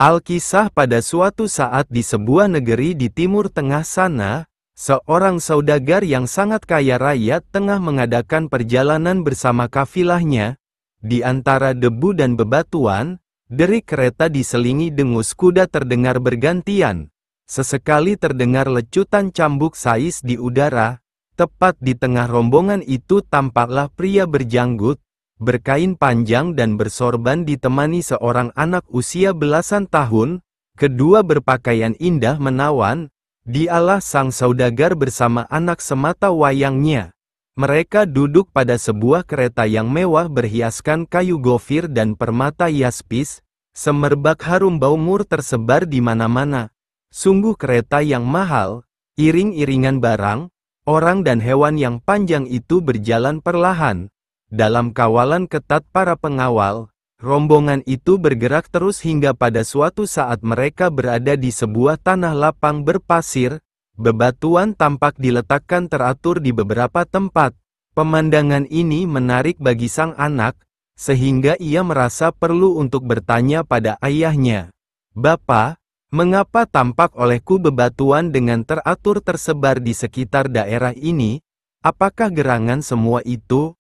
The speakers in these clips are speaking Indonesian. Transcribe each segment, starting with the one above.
Alkisah pada suatu saat di sebuah negeri di Timur Tengah sana, seorang saudagar yang sangat kaya raya tengah mengadakan perjalanan bersama kafilahnya. Di antara debu dan bebatuan, derik kereta diselingi dengus kuda terdengar bergantian. Sesekali terdengar lecutan cambuk sais di udara. Tepat di tengah rombongan itu tampaklah pria berjanggut, berkain panjang dan bersorban ditemani seorang anak usia belasan tahun. Kedua berpakaian indah menawan. Dialah sang saudagar bersama anak semata wayangnya. Mereka duduk pada sebuah kereta yang mewah berhiaskan kayu gofir dan permata yaspis. Semerbak harum bau mur tersebar di mana-mana. Sungguh kereta yang mahal. Iring-iringan barang, orang dan hewan yang panjang itu berjalan perlahan. Dalam kawalan ketat para pengawal, rombongan itu bergerak terus hingga pada suatu saat mereka berada di sebuah tanah lapang berpasir. Bebatuan tampak diletakkan teratur di beberapa tempat. Pemandangan ini menarik bagi sang anak, sehingga ia merasa perlu untuk bertanya pada ayahnya. "Bapa, mengapa tampak olehku bebatuan dengan teratur tersebar di sekitar daerah ini? Apakah gerangan semua itu?"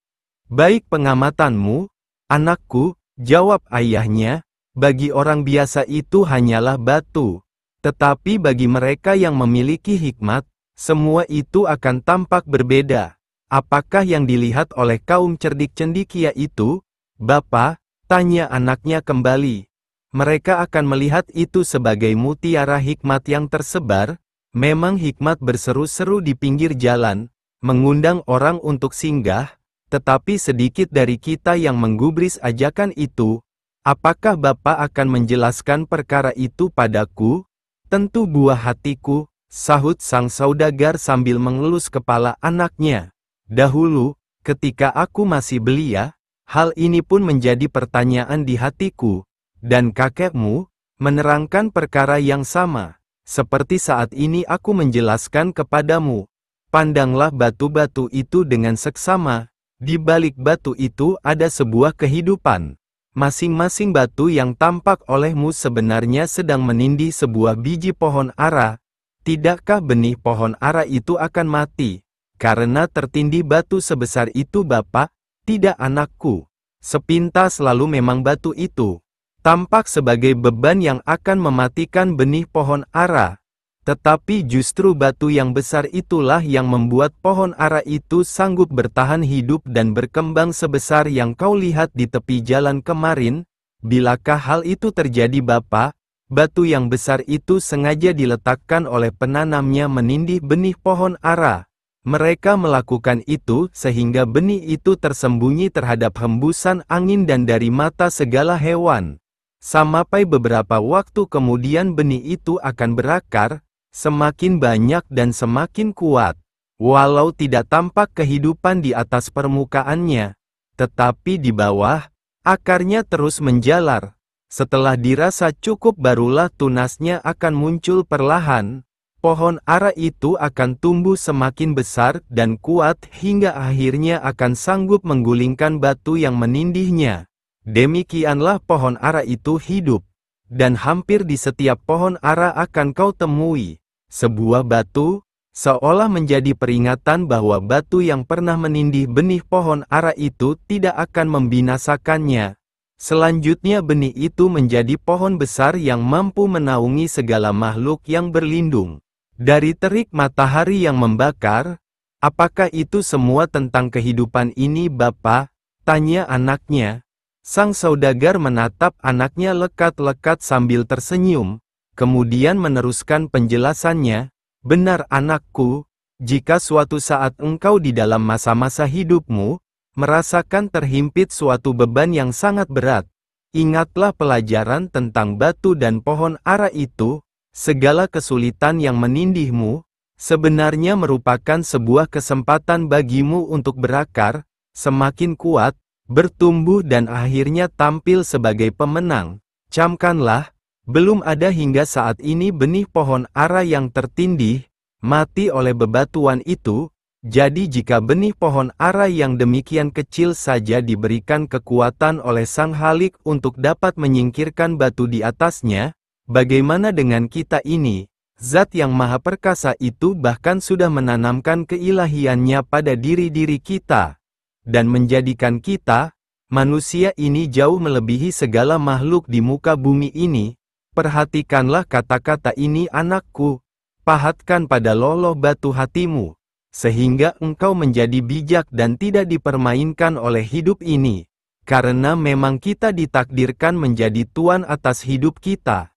"Baik pengamatanmu, anakku," jawab ayahnya, "bagi orang biasa itu hanyalah batu. Tetapi bagi mereka yang memiliki hikmat, semua itu akan tampak berbeda." "Apakah yang dilihat oleh kaum cerdik cendekia itu, Bapa?" tanya anaknya kembali. "Mereka akan melihat itu sebagai mutiara hikmat yang tersebar. Memang hikmat berseru-seru di pinggir jalan, mengundang orang untuk singgah. Tetapi sedikit dari kita yang menggubris ajakan itu. Apakah Bapa akan menjelaskan perkara itu padaku?" "Tentu buah hatiku," sahut sang saudagar sambil mengelus kepala anaknya. "Dahulu, ketika aku masih belia, hal ini pun menjadi pertanyaan di hatiku. Dan kakekmu menerangkan perkara yang sama. Seperti saat ini aku menjelaskan kepadamu. Pandanglah batu-batu itu dengan seksama. Di balik batu itu ada sebuah kehidupan. Masing-masing batu yang tampak olehmu sebenarnya sedang menindih sebuah biji pohon ara. Tidakkah benih pohon ara itu akan mati karena tertindih batu sebesar itu, Bapa?" "Tidak anakku. Sepintas lalu memang batu itu tampak sebagai beban yang akan mematikan benih pohon ara. Tetapi justru batu yang besar itulah yang membuat pohon ara itu sanggup bertahan hidup dan berkembang sebesar yang kau lihat di tepi jalan kemarin. Bilakah hal itu terjadi, Bapa? Batu yang besar itu sengaja diletakkan oleh penanamnya menindih benih pohon ara. Mereka melakukan itu sehingga benih itu tersembunyi terhadap hembusan angin dan dari mata segala hewan. Sampai beberapa waktu kemudian benih itu akan berakar, semakin banyak dan semakin kuat. Walau tidak tampak kehidupan di atas permukaannya, tetapi di bawah, akarnya terus menjalar. Setelah dirasa cukup barulah tunasnya akan muncul perlahan. Pohon ara itu akan tumbuh semakin besar dan kuat hingga akhirnya akan sanggup menggulingkan batu yang menindihnya. Demikianlah pohon ara itu hidup. Dan hampir di setiap pohon ara akan kau temui sebuah batu, seolah menjadi peringatan bahwa batu yang pernah menindih benih pohon ara itu tidak akan membinasakannya. Selanjutnya benih itu menjadi pohon besar yang mampu menaungi segala makhluk yang berlindung dari terik matahari yang membakar. "Apakah itu semua tentang kehidupan ini, Bapa?" tanya anaknya. Sang saudagar menatap anaknya lekat-lekat sambil tersenyum, kemudian meneruskan penjelasannya. "Benar anakku, jika suatu saat engkau di dalam masa-masa hidupmu, merasakan terhimpit suatu beban yang sangat berat, ingatlah pelajaran tentang batu dan pohon ara itu. Segala kesulitan yang menindihmu, sebenarnya merupakan sebuah kesempatan bagimu untuk berakar, semakin kuat, bertumbuh dan akhirnya tampil sebagai pemenang. Camkanlah, belum ada hingga saat ini benih pohon ara yang tertindih, mati oleh bebatuan itu. Jadi jika benih pohon ara yang demikian kecil saja diberikan kekuatan oleh Sang Halik untuk dapat menyingkirkan batu di atasnya, Bagaimana dengan kita ini? Zat yang Maha Perkasa itu bahkan sudah menanamkan keilahiannya pada diri-diri kita, dan menjadikan kita, manusia ini jauh melebihi segala makhluk di muka bumi ini. Perhatikanlah kata-kata ini anakku, pahatkan pada loloh batu hatimu, sehingga engkau menjadi bijak dan tidak dipermainkan oleh hidup ini, karena memang kita ditakdirkan menjadi tuan atas hidup kita.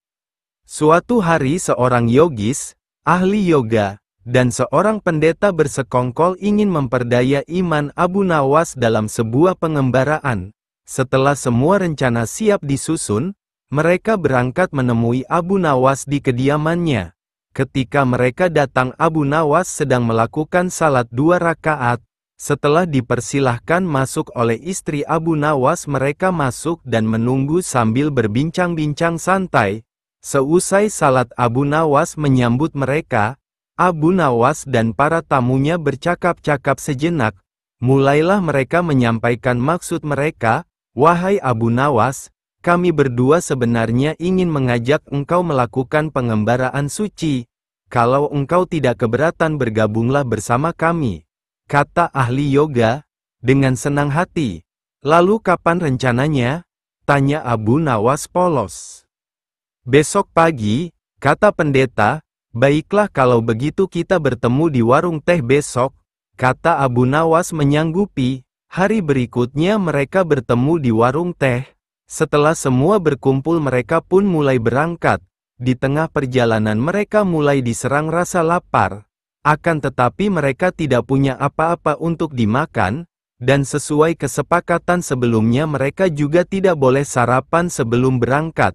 Suatu hari seorang yogis, ahli yoga, dan seorang pendeta bersekongkol ingin memperdaya iman Abu Nawas dalam sebuah pengembaraan. Setelah semua rencana siap disusun, mereka berangkat menemui Abu Nawas di kediamannya. Ketika mereka datang, Abu Nawas sedang melakukan salat 2 rakaat. Setelah dipersilahkan masuk oleh istri Abu Nawas, mereka masuk dan menunggu sambil berbincang-bincang santai. Seusai salat, Abu Nawas menyambut mereka. Abu Nawas dan para tamunya bercakap-cakap sejenak. Mulailah mereka menyampaikan maksud mereka. Wahai Abu Nawas, kami berdua sebenarnya ingin mengajak engkau melakukan pengembaraan suci. Kalau engkau tidak keberatan, bergabunglah bersama kami, kata ahli yoga, dengan senang hati. Lalu kapan rencananya? Tanya Abu Nawas polos. Besok pagi, kata pendeta. Baiklah, kalau begitu kita bertemu di warung teh besok, kata Abu Nawas menyanggupi. Hari berikutnya mereka bertemu di warung teh. Setelah semua berkumpul, mereka pun mulai berangkat. Di tengah perjalanan mereka mulai diserang rasa lapar. Akan tetapi mereka tidak punya apa-apa untuk dimakan, dan sesuai kesepakatan sebelumnya mereka juga tidak boleh sarapan sebelum berangkat.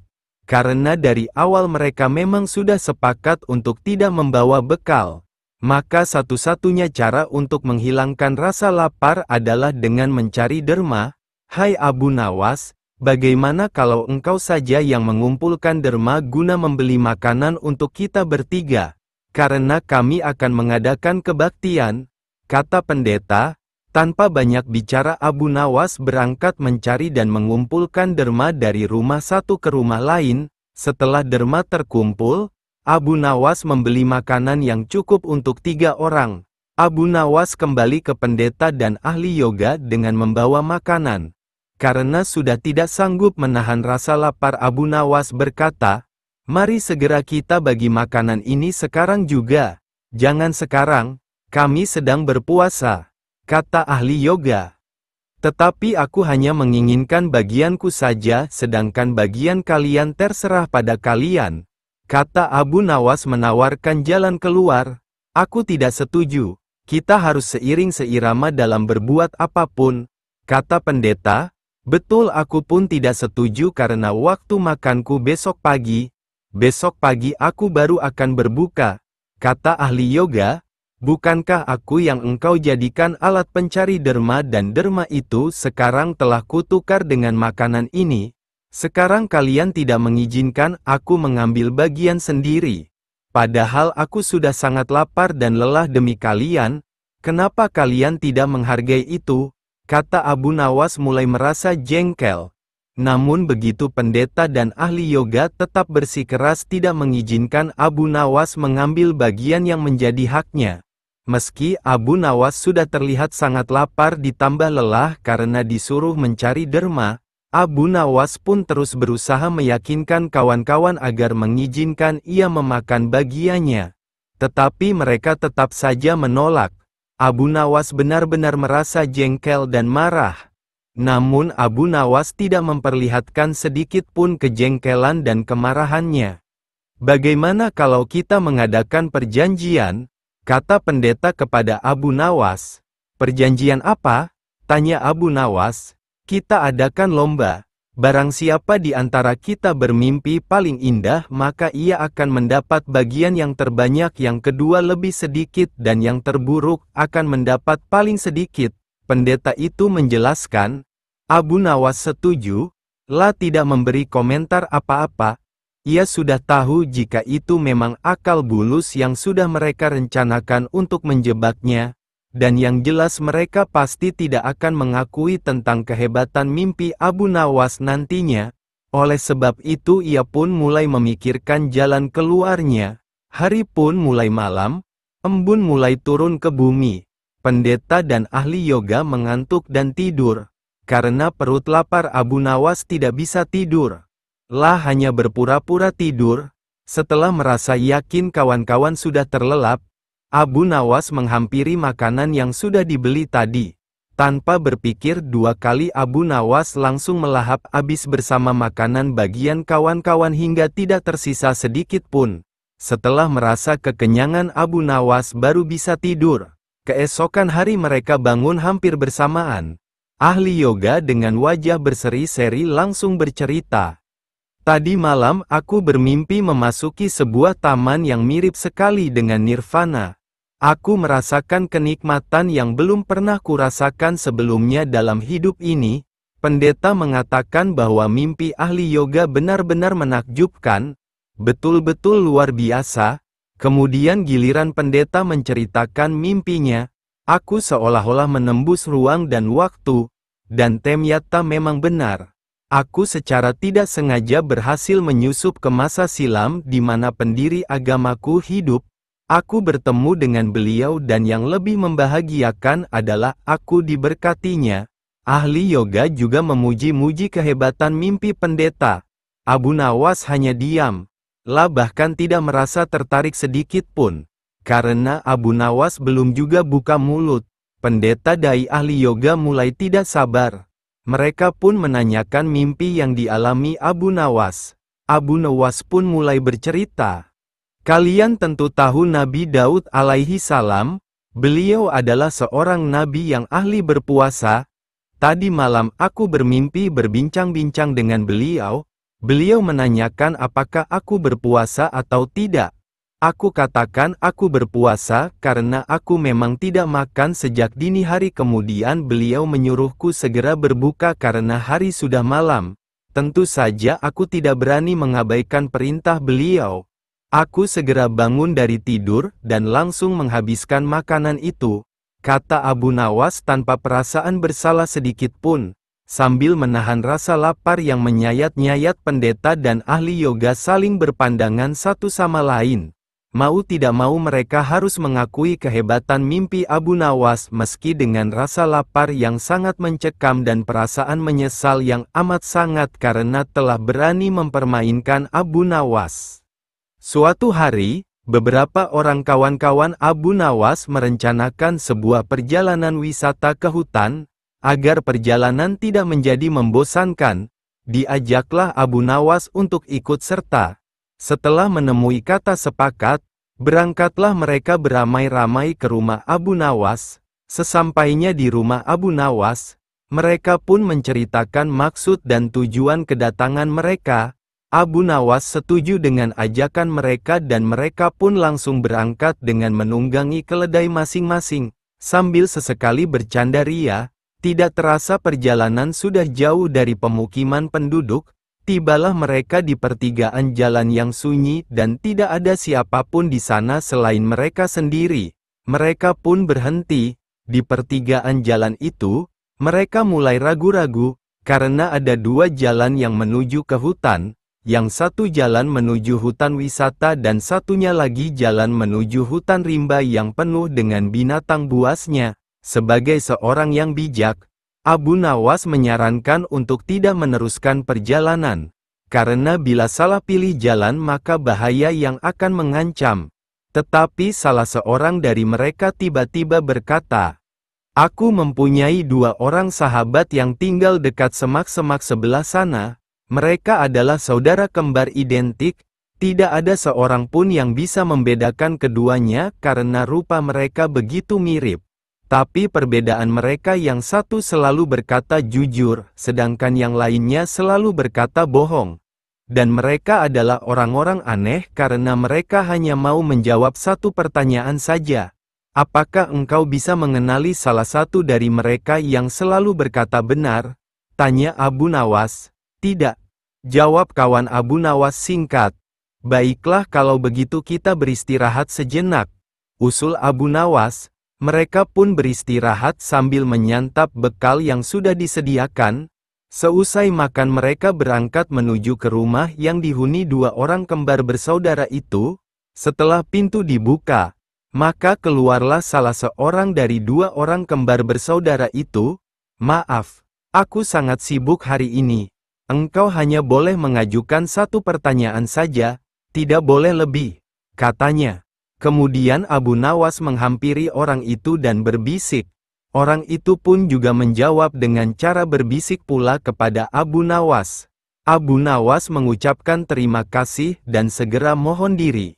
Karena dari awal mereka memang sudah sepakat untuk tidak membawa bekal. Maka satu-satunya cara untuk menghilangkan rasa lapar adalah dengan mencari derma. Hai Abu Nawas, bagaimana kalau engkau saja yang mengumpulkan derma guna membeli makanan untuk kita bertiga? Karena kami akan mengadakan kebaktian, kata pendeta. Tanpa banyak bicara, Abu Nawas berangkat mencari dan mengumpulkan derma dari rumah satu ke rumah lain. Setelah derma terkumpul, Abu Nawas membeli makanan yang cukup untuk 3 orang. Abu Nawas kembali ke pendeta dan ahli yoga dengan membawa makanan. Karena sudah tidak sanggup menahan rasa lapar, Abu Nawas berkata, "Mari segera kita bagi makanan ini sekarang juga." "Jangan sekarang, kami sedang berpuasa," kata ahli yoga. "Tetapi aku hanya menginginkan bagianku saja, sedangkan bagian kalian terserah pada kalian," kata Abu Nawas menawarkan jalan keluar. "Aku tidak setuju. Kita harus seiring seirama dalam berbuat apapun," kata pendeta. "Betul, aku pun tidak setuju karena waktu makanku besok pagi. Besok pagi aku baru akan berbuka," kata ahli yoga. "Bukankah aku yang engkau jadikan alat pencari derma, dan derma itu sekarang telah kutukar dengan makanan ini? Sekarang kalian tidak mengizinkan aku mengambil bagian sendiri. Padahal aku sudah sangat lapar dan lelah demi kalian. Kenapa kalian tidak menghargai itu?" kata Abu Nawas mulai merasa jengkel. Namun begitu pendeta dan ahli yoga tetap bersikeras tidak mengizinkan Abu Nawas mengambil bagian yang menjadi haknya. Meski Abu Nawas sudah terlihat sangat lapar ditambah lelah karena disuruh mencari derma, Abu Nawas pun terus berusaha meyakinkan kawan-kawan agar mengizinkan ia memakan bagiannya. Tetapi mereka tetap saja menolak. Abu Nawas benar-benar merasa jengkel dan marah. Namun Abu Nawas tidak memperlihatkan sedikit pun kejengkelan dan kemarahannya. "Bagaimana kalau kita mengadakan perjanjian?" kata pendeta kepada Abu Nawas. "Perjanjian apa?" tanya Abu Nawas. "Kita adakan lomba. Barang siapa di antara kita bermimpi paling indah, maka ia akan mendapat bagian yang terbanyak, yang kedua lebih sedikit, dan yang terburuk akan mendapat paling sedikit." Pendeta itu menjelaskan. Abu Nawas setuju, tidak memberi komentar apa-apa. Ia sudah tahu jika itu memang akal bulus yang sudah mereka rencanakan untuk menjebaknya, dan yang jelas mereka pasti tidak akan mengakui tentang kehebatan mimpi Abu Nawas nantinya. Oleh sebab itu ia pun mulai memikirkan jalan keluarnya. Hari pun mulai malam, embun mulai turun ke bumi. Pendeta dan ahli yoga mengantuk dan tidur. Karena perut lapar, Abu Nawas tidak bisa tidur. Lah hanya berpura-pura tidur. Setelah merasa yakin kawan-kawan sudah terlelap, Abu Nawas menghampiri makanan yang sudah dibeli tadi. Tanpa berpikir dua kali, Abu Nawas langsung melahap habis bersama makanan bagian kawan-kawan hingga tidak tersisa sedikit pun. Setelah merasa kekenyangan, Abu Nawas baru bisa tidur. Keesokan hari mereka bangun hampir bersamaan. Ahli yoga dengan wajah berseri-seri langsung bercerita. Tadi malam aku bermimpi memasuki sebuah taman yang mirip sekali dengan nirvana. Aku merasakan kenikmatan yang belum pernah kurasakan sebelumnya dalam hidup ini. Pendeta mengatakan bahwa mimpi ahli yoga benar-benar menakjubkan, betul-betul luar biasa. Kemudian giliran pendeta menceritakan mimpinya, aku seolah-olah menembus ruang dan waktu, dan ternyata memang benar. Aku secara tidak sengaja berhasil menyusup ke masa silam di mana pendiri agamaku hidup. Aku bertemu dengan beliau dan yang lebih membahagiakan adalah aku diberkatinya. Ahli yoga juga memuji-muji kehebatan mimpi pendeta. Abu Nawas hanya diam. Lah bahkan tidak merasa tertarik sedikit pun. Karena Abu Nawas belum juga buka mulut. Pendeta dai ahli yoga mulai tidak sabar. Mereka pun menanyakan mimpi yang dialami Abu Nawas. Abu Nawas pun mulai bercerita. Kalian tentu tahu Nabi Daud alaihi salam, beliau adalah seorang nabi yang ahli berpuasa. Tadi malam aku bermimpi berbincang-bincang dengan beliau. Beliau menanyakan apakah aku berpuasa atau tidak. Aku katakan aku berpuasa karena aku memang tidak makan sejak dini hari. Kemudian beliau menyuruhku segera berbuka karena hari sudah malam. Tentu saja aku tidak berani mengabaikan perintah beliau. Aku segera bangun dari tidur dan langsung menghabiskan makanan itu, kata Abu Nawas tanpa perasaan bersalah sedikit pun. Sambil menahan rasa lapar yang menyayat-nyayat, pendeta dan ahli yoga saling berpandangan satu sama lain. Mau tidak mau mereka harus mengakui kehebatan mimpi Abu Nawas meski dengan rasa lapar yang sangat mencekam dan perasaan menyesal yang amat sangat karena telah berani mempermainkan Abu Nawas. Suatu hari, beberapa orang kawan-kawan Abu Nawas merencanakan sebuah perjalanan wisata ke hutan. Agar perjalanan tidak menjadi membosankan, diajaklah Abu Nawas untuk ikut serta. Setelah menemui kata sepakat, berangkatlah mereka beramai-ramai ke rumah Abu Nawas. Sesampainya di rumah Abu Nawas, mereka pun menceritakan maksud dan tujuan kedatangan mereka. Abu Nawas setuju dengan ajakan mereka dan mereka pun langsung berangkat dengan menunggangi keledai masing-masing. Sambil sesekali bercanda ria, tidak terasa perjalanan sudah jauh dari pemukiman penduduk. Tibalah mereka di pertigaan jalan yang sunyi dan tidak ada siapapun di sana selain mereka sendiri. Mereka pun berhenti. Di pertigaan jalan itu, mereka mulai ragu-ragu, karena ada dua jalan yang menuju ke hutan. Yang satu jalan menuju hutan wisata dan satunya lagi jalan menuju hutan rimba yang penuh dengan binatang buasnya. Sebagai seorang yang bijak, Abu Nawas menyarankan untuk tidak meneruskan perjalanan. Karena bila salah pilih jalan maka bahaya yang akan mengancam. Tetapi salah seorang dari mereka tiba-tiba berkata, "Aku mempunyai dua orang sahabat yang tinggal dekat semak-semak sebelah sana. Mereka adalah saudara kembar identik, tidak ada seorang pun yang bisa membedakan keduanya karena rupa mereka begitu mirip. Tapi perbedaan mereka yang satu selalu berkata jujur, sedangkan yang lainnya selalu berkata bohong. Dan mereka adalah orang-orang aneh karena mereka hanya mau menjawab satu pertanyaan saja. Apakah engkau bisa mengenali salah satu dari mereka yang selalu berkata benar?" tanya Abu Nawas. "Tidak," jawab kawan Abu Nawas singkat. "Baiklah kalau begitu kita beristirahat sejenak," usul Abu Nawas. Mereka pun beristirahat sambil menyantap bekal yang sudah disediakan. Seusai makan mereka berangkat menuju ke rumah yang dihuni dua orang kembar bersaudara itu. Setelah pintu dibuka, maka keluarlah salah seorang dari dua orang kembar bersaudara itu. "Maaf, aku sangat sibuk hari ini. Engkau hanya boleh mengajukan satu pertanyaan saja, tidak boleh lebih," katanya. Kemudian Abu Nawas menghampiri orang itu dan berbisik. Orang itu pun juga menjawab dengan cara berbisik pula kepada Abu Nawas. Abu Nawas mengucapkan terima kasih dan segera mohon diri.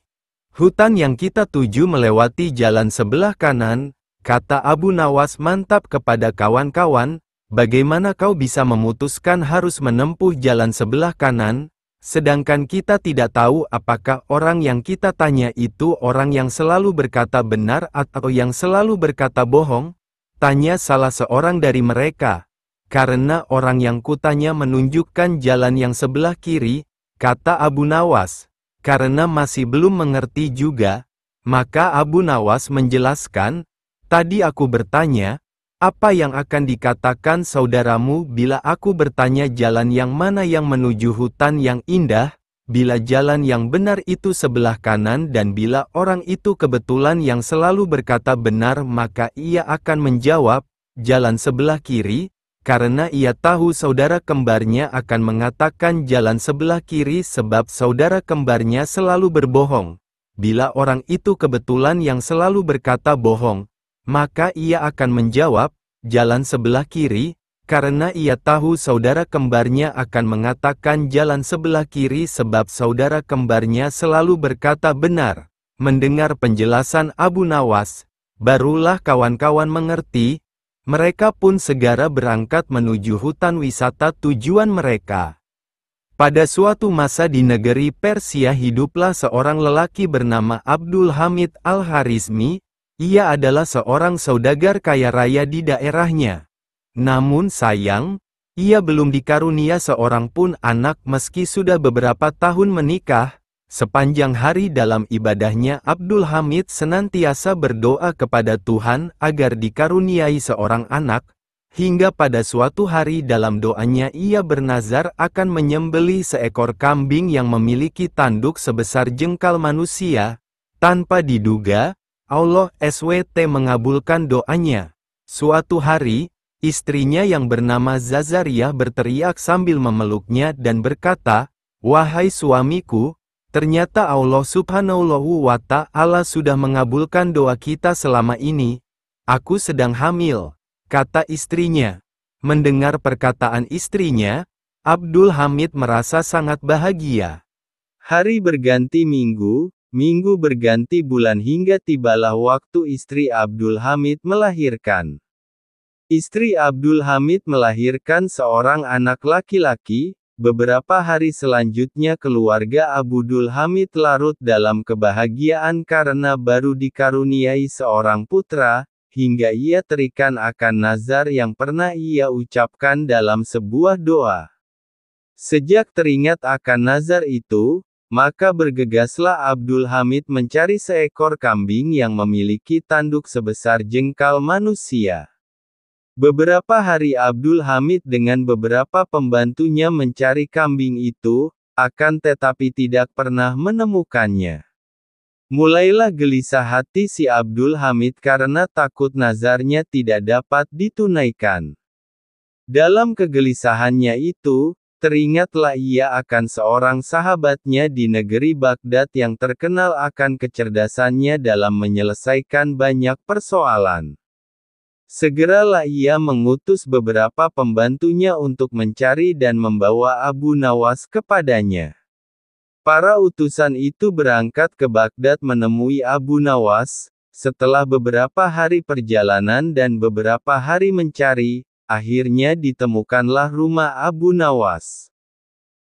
"Hutan yang kita tuju melewati jalan sebelah kanan," kata Abu Nawas mantap kepada kawan-kawan. "Bagaimana kau bisa memutuskan harus menempuh jalan sebelah kanan, sedangkan kita tidak tahu apakah orang yang kita tanya itu orang yang selalu berkata benar atau yang selalu berkata bohong?" Tanya salah seorang dari mereka. "Karena orang yang kutanya menunjukkan jalan yang sebelah kiri," kata Abu Nawas. Karena masih belum mengerti juga, maka Abu Nawas menjelaskan, "Tadi aku bertanya, apa yang akan dikatakan saudaramu bila aku bertanya jalan yang mana yang menuju hutan yang indah? Bila jalan yang benar itu sebelah kanan dan bila orang itu kebetulan yang selalu berkata benar maka ia akan menjawab, jalan sebelah kiri, karena ia tahu saudara kembarnya akan mengatakan jalan sebelah kiri sebab saudara kembarnya selalu berbohong. Bila orang itu kebetulan yang selalu berkata bohong, maka ia akan menjawab, jalan sebelah kiri, karena ia tahu saudara kembarnya akan mengatakan jalan sebelah kiri sebab saudara kembarnya selalu berkata benar." Mendengar penjelasan Abu Nawas, barulah kawan-kawan mengerti. Mereka pun segera berangkat menuju hutan wisata tujuan mereka. Pada suatu masa di negeri Persia hiduplah seorang lelaki bernama Abdul Hamid Al-Harizmi. Ia adalah seorang saudagar kaya raya di daerahnya. Namun sayang, ia belum dikarunia seorang pun anak meski sudah beberapa tahun menikah. Sepanjang hari dalam ibadahnya Abdul Hamid senantiasa berdoa kepada Tuhan agar dikaruniai seorang anak, hingga pada suatu hari dalam doanya ia bernazar akan menyembelih seekor kambing yang memiliki tanduk sebesar jengkal manusia. Tanpa diduga, Allah SWT mengabulkan doanya. Suatu hari, istrinya yang bernama Zazariyah berteriak sambil memeluknya dan berkata, "Wahai suamiku, ternyata Allah Subhanahu wa Ta'ala sudah mengabulkan doa kita selama ini. Aku sedang hamil," kata istrinya. Mendengar perkataan istrinya, Abdul Hamid merasa sangat bahagia. Hari berganti minggu, minggu berganti bulan hingga tibalah waktu istri Abdul Hamid melahirkan. Istri Abdul Hamid melahirkan seorang anak laki-laki. Beberapa hari selanjutnya keluarga Abdul Hamid larut dalam kebahagiaan karena baru dikaruniai seorang putra, hingga ia terikat akan nazar yang pernah ia ucapkan dalam sebuah doa. Sejak teringat akan nazar itu, maka bergegaslah Abdul Hamid mencari seekor kambing yang memiliki tanduk sebesar jengkal manusia. Beberapa hari Abdul Hamid dengan beberapa pembantunya mencari kambing itu, akan tetapi tidak pernah menemukannya. Mulailah gelisah hati si Abdul Hamid karena takut nazarnya tidak dapat ditunaikan. Dalam kegelisahannya itu, teringatlah ia akan seorang sahabatnya di negeri Baghdad yang terkenal akan kecerdasannya dalam menyelesaikan banyak persoalan. Segeralah ia mengutus beberapa pembantunya untuk mencari dan membawa Abu Nawas kepadanya. Para utusan itu berangkat ke Baghdad menemui Abu Nawas. Setelah beberapa hari perjalanan dan beberapa hari mencari, akhirnya ditemukanlah rumah Abu Nawas.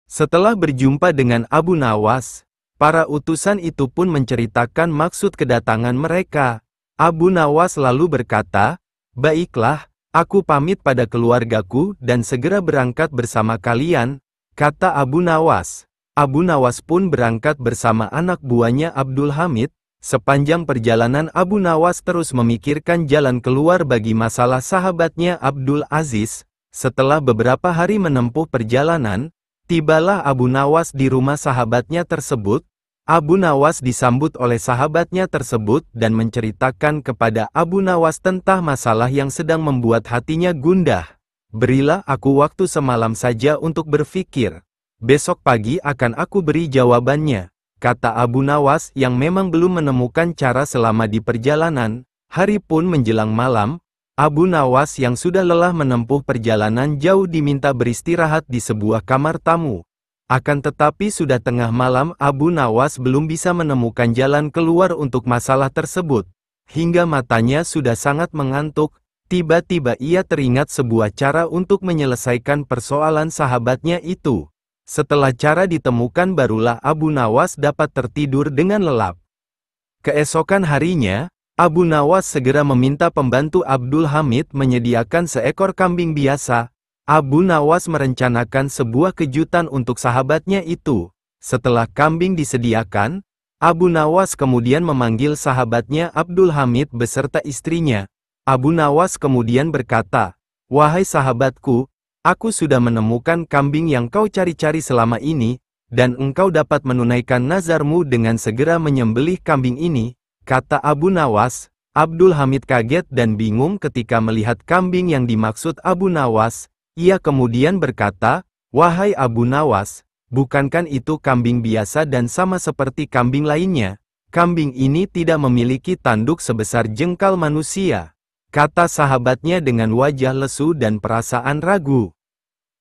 Setelah berjumpa dengan Abu Nawas, para utusan itu pun menceritakan maksud kedatangan mereka. Abu Nawas lalu berkata, "Baiklah, aku pamit pada keluargaku dan segera berangkat bersama kalian," kata Abu Nawas. Abu Nawas pun berangkat bersama anak buahnya Abdul Hamid. Sepanjang perjalanan Abu Nawas terus memikirkan jalan keluar bagi masalah sahabatnya Abdul Aziz. Setelah beberapa hari menempuh perjalanan, tibalah Abu Nawas di rumah sahabatnya tersebut. Abu Nawas disambut oleh sahabatnya tersebut dan menceritakan kepada Abu Nawas tentang masalah yang sedang membuat hatinya gundah. Berilah aku waktu semalam saja untuk berpikir. Besok pagi akan aku beri jawabannya, kata Abu Nawas yang memang belum menemukan cara selama di perjalanan. Hari pun menjelang malam, Abu Nawas yang sudah lelah menempuh perjalanan jauh diminta beristirahat di sebuah kamar tamu. Akan tetapi sudah tengah malam Abu Nawas belum bisa menemukan jalan keluar untuk masalah tersebut. Hingga matanya sudah sangat mengantuk, tiba-tiba ia teringat sebuah cara untuk menyelesaikan persoalan sahabatnya itu. Setelah cara ditemukan barulah Abu Nawas dapat tertidur dengan lelap. Keesokan harinya, Abu Nawas segera meminta pembantu Abdul Hamid menyediakan seekor kambing biasa. Abu Nawas merencanakan sebuah kejutan untuk sahabatnya itu. Setelah kambing disediakan, Abu Nawas kemudian memanggil sahabatnya Abdul Hamid beserta istrinya. Abu Nawas kemudian berkata, "Wahai sahabatku, aku sudah menemukan kambing yang kau cari-cari selama ini, dan engkau dapat menunaikan nazarmu dengan segera menyembelih kambing ini." Kata Abu Nawas. Abdul Hamid kaget dan bingung ketika melihat kambing yang dimaksud Abu Nawas. Ia kemudian berkata, "Wahai Abu Nawas, bukankah itu kambing biasa dan sama seperti kambing lainnya? Kambing ini tidak memiliki tanduk sebesar jengkal manusia," kata sahabatnya dengan wajah lesu dan perasaan ragu.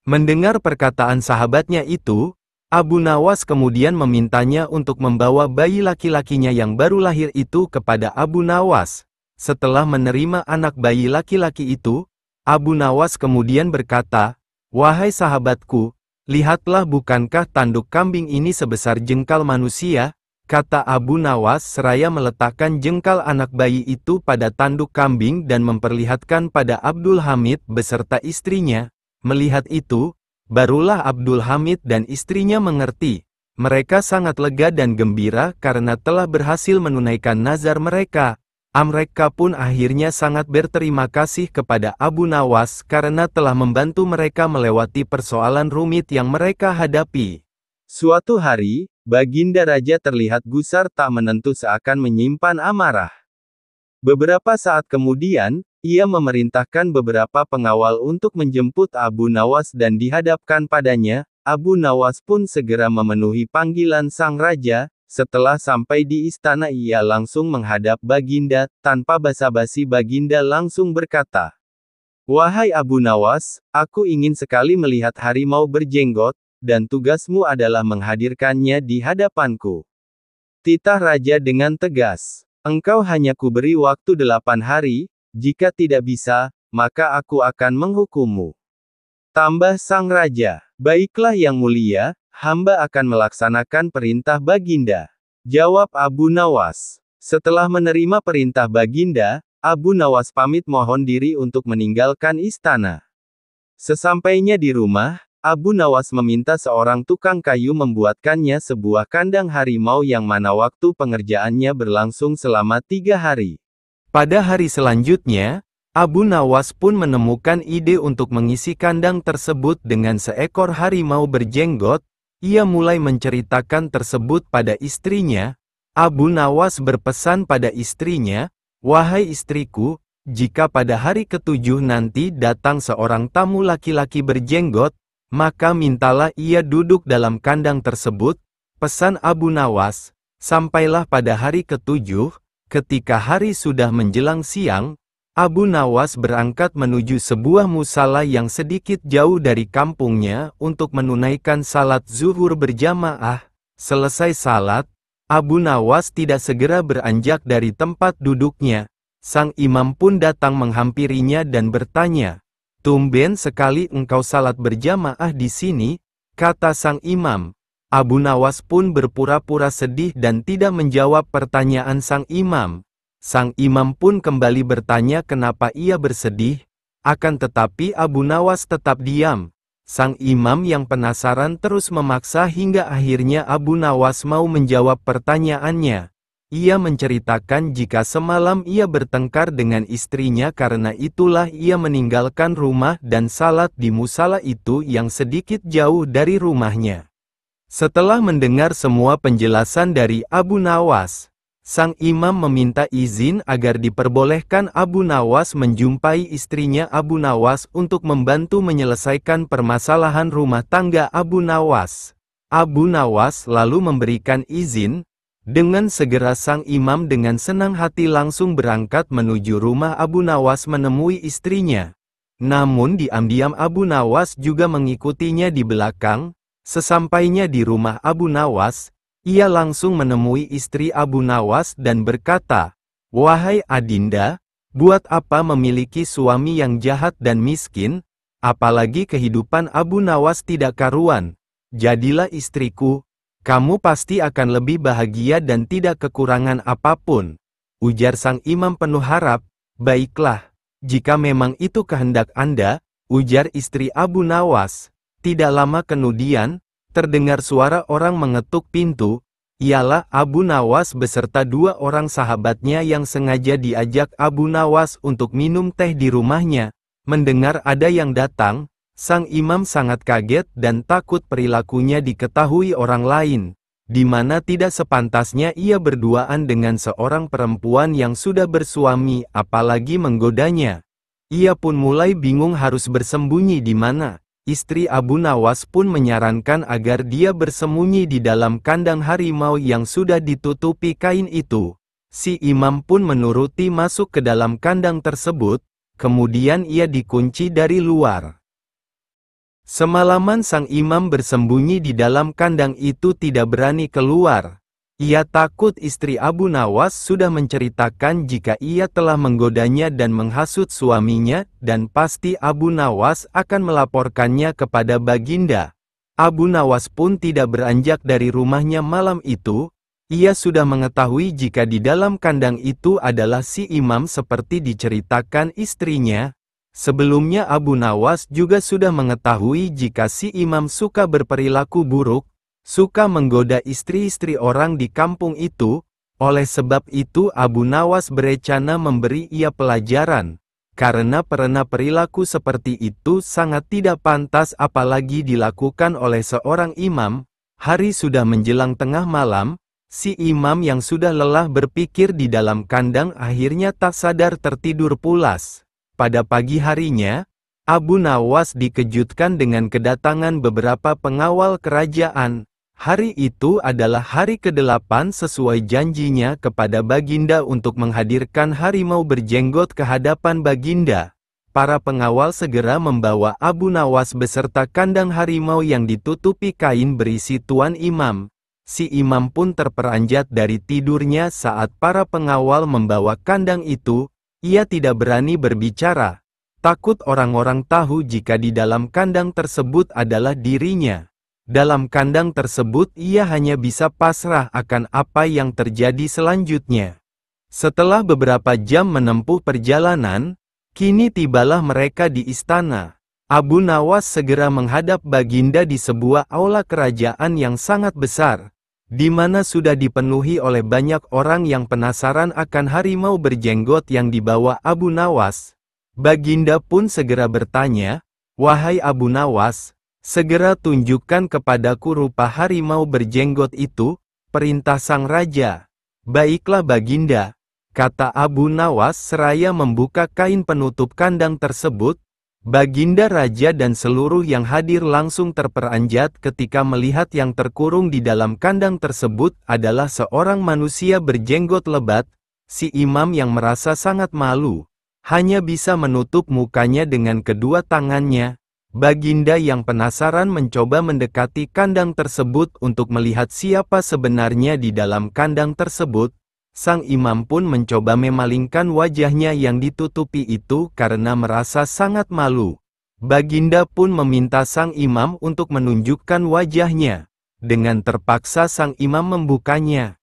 Mendengar perkataan sahabatnya itu, Abu Nawas kemudian memintanya untuk membawa bayi laki-lakinya yang baru lahir itu kepada Abu Nawas. Setelah menerima anak bayi laki-laki itu, Abu Nawas kemudian berkata, "Wahai sahabatku, lihatlah bukankah tanduk kambing ini sebesar jengkal manusia?" Kata Abu Nawas seraya meletakkan jengkal anak bayi itu pada tanduk kambing dan memperlihatkan pada Abdul Hamid beserta istrinya. Melihat itu, barulah Abdul Hamid dan istrinya mengerti. Mereka sangat lega dan gembira karena telah berhasil menunaikan nazar mereka. Mereka pun akhirnya sangat berterima kasih kepada Abu Nawas karena telah membantu mereka melewati persoalan rumit yang mereka hadapi. Suatu hari, Baginda Raja terlihat gusar tak menentu seakan menyimpan amarah. Beberapa saat kemudian, ia memerintahkan beberapa pengawal untuk menjemput Abu Nawas dan dihadapkan padanya. Abu Nawas pun segera memenuhi panggilan sang raja. Setelah sampai di istana ia langsung menghadap Baginda. Tanpa basa-basi Baginda langsung berkata, "Wahai Abu Nawas, aku ingin sekali melihat harimau berjenggot, dan tugasmu adalah menghadirkannya di hadapanku." Titah raja dengan tegas, "Engkau hanya kuberi waktu 8 hari, jika tidak bisa, maka aku akan menghukummu." Tambah sang raja, "Baiklah yang mulia, hamba akan melaksanakan perintah Baginda," jawab Abu Nawas. Setelah menerima perintah Baginda, Abu Nawas pamit mohon diri untuk meninggalkan istana. Sesampainya di rumah, Abu Nawas meminta seorang tukang kayu membuatkannya sebuah kandang harimau yang mana waktu pengerjaannya berlangsung selama 3 hari. Pada hari selanjutnya, Abu Nawas pun menemukan ide untuk mengisi kandang tersebut dengan seekor harimau berjenggot. Ia mulai menceritakan tersebut pada istrinya. Abu Nawas berpesan pada istrinya, "Wahai istriku, jika pada hari ke-7 nanti datang seorang tamu laki-laki berjenggot, maka mintalah ia duduk dalam kandang tersebut." Pesan Abu Nawas. Sampailah pada hari ke-7, ketika hari sudah menjelang siang, Abu Nawas berangkat menuju sebuah musala yang sedikit jauh dari kampungnya untuk menunaikan salat zuhur berjamaah. Selesai salat, Abu Nawas tidak segera beranjak dari tempat duduknya. Sang imam pun datang menghampirinya dan bertanya, "Tumben sekali engkau salat berjamaah di sini," kata sang imam. Abu Nawas pun berpura-pura sedih dan tidak menjawab pertanyaan sang imam. Sang imam pun kembali bertanya kenapa ia bersedih, akan tetapi Abu Nawas tetap diam. Sang imam yang penasaran terus memaksa hingga akhirnya Abu Nawas mau menjawab pertanyaannya. Ia menceritakan jika semalam ia bertengkar dengan istrinya, karena itulah ia meninggalkan rumah dan salat di musala itu yang sedikit jauh dari rumahnya. Setelah mendengar semua penjelasan dari Abu Nawas, sang imam meminta izin agar diperbolehkan Abu Nawas menjumpai istrinya Abu Nawas untuk membantu menyelesaikan permasalahan rumah tangga Abu Nawas. Abu Nawas lalu memberikan izin. Dengan segera sang imam dengan senang hati langsung berangkat menuju rumah Abu Nawas menemui istrinya. Namun diam-diam Abu Nawas juga mengikutinya di belakang. Sesampainya di rumah Abu Nawas, ia langsung menemui istri Abu Nawas dan berkata, "Wahai Adinda, buat apa memiliki suami yang jahat dan miskin, apalagi kehidupan Abu Nawas tidak karuan. Jadilah istriku. Kamu pasti akan lebih bahagia dan tidak kekurangan apapun." Ujar sang imam penuh harap. "Baiklah, jika memang itu kehendak Anda," ujar istri Abu Nawas. Tidak lama kemudian, terdengar suara orang mengetuk pintu. Ialah Abu Nawas beserta dua orang sahabatnya yang sengaja diajak Abu Nawas untuk minum teh di rumahnya. Mendengar ada yang datang, sang imam sangat kaget dan takut perilakunya diketahui orang lain, di mana tidak sepantasnya ia berduaan dengan seorang perempuan yang sudah bersuami, apalagi menggodanya. Ia pun mulai bingung harus bersembunyi di mana. Istri Abu Nawas pun menyarankan agar dia bersembunyi di dalam kandang harimau yang sudah ditutupi kain itu. Si imam pun menuruti masuk ke dalam kandang tersebut, kemudian ia dikunci dari luar. Semalaman sang imam bersembunyi di dalam kandang itu tidak berani keluar. Ia takut istri Abu Nawas sudah menceritakan jika ia telah menggodanya dan menghasut suaminya, dan pasti Abu Nawas akan melaporkannya kepada Baginda. Abu Nawas pun tidak beranjak dari rumahnya malam itu. Ia sudah mengetahui jika di dalam kandang itu adalah si imam seperti diceritakan istrinya. Sebelumnya Abu Nawas juga sudah mengetahui jika si imam suka berperilaku buruk, suka menggoda istri-istri orang di kampung itu. Oleh sebab itu Abu Nawas berencana memberi ia pelajaran, karena perilaku seperti itu sangat tidak pantas apalagi dilakukan oleh seorang imam. Hari sudah menjelang tengah malam, si imam yang sudah lelah berpikir di dalam kandang akhirnya tak sadar tertidur pulas. Pada pagi harinya, Abu Nawas dikejutkan dengan kedatangan beberapa pengawal kerajaan. Hari itu adalah hari ke-8 sesuai janjinya kepada Baginda untuk menghadirkan harimau berjenggot ke hadapan Baginda. Para pengawal segera membawa Abu Nawas beserta kandang harimau yang ditutupi kain berisi tuan imam. Si imam pun terperanjat dari tidurnya saat para pengawal membawa kandang itu. Ia tidak berani berbicara, takut orang-orang tahu jika di dalam kandang tersebut adalah dirinya. Dalam kandang tersebut ia hanya bisa pasrah akan apa yang terjadi selanjutnya. Setelah beberapa jam menempuh perjalanan, kini tibalah mereka di istana. Abu Nawas segera menghadap Baginda di sebuah aula kerajaan yang sangat besar, di mana sudah dipenuhi oleh banyak orang yang penasaran akan harimau berjenggot yang dibawa Abu Nawas. Baginda pun segera bertanya, "Wahai Abu Nawas, segera tunjukkan kepadaku rupa harimau berjenggot itu," perintah sang raja. "Baiklah Baginda," kata Abu Nawas seraya membuka kain penutup kandang tersebut. Baginda Raja dan seluruh yang hadir langsung terperanjat ketika melihat yang terkurung di dalam kandang tersebut adalah seorang manusia berjenggot lebat. Si imam yang merasa sangat malu, hanya bisa menutup mukanya dengan kedua tangannya. Baginda yang penasaran mencoba mendekati kandang tersebut untuk melihat siapa sebenarnya di dalam kandang tersebut. Sang imam pun mencoba memalingkan wajahnya yang ditutupi itu karena merasa sangat malu. Baginda pun meminta sang imam untuk menunjukkan wajahnya. Dengan terpaksa sang imam membukanya.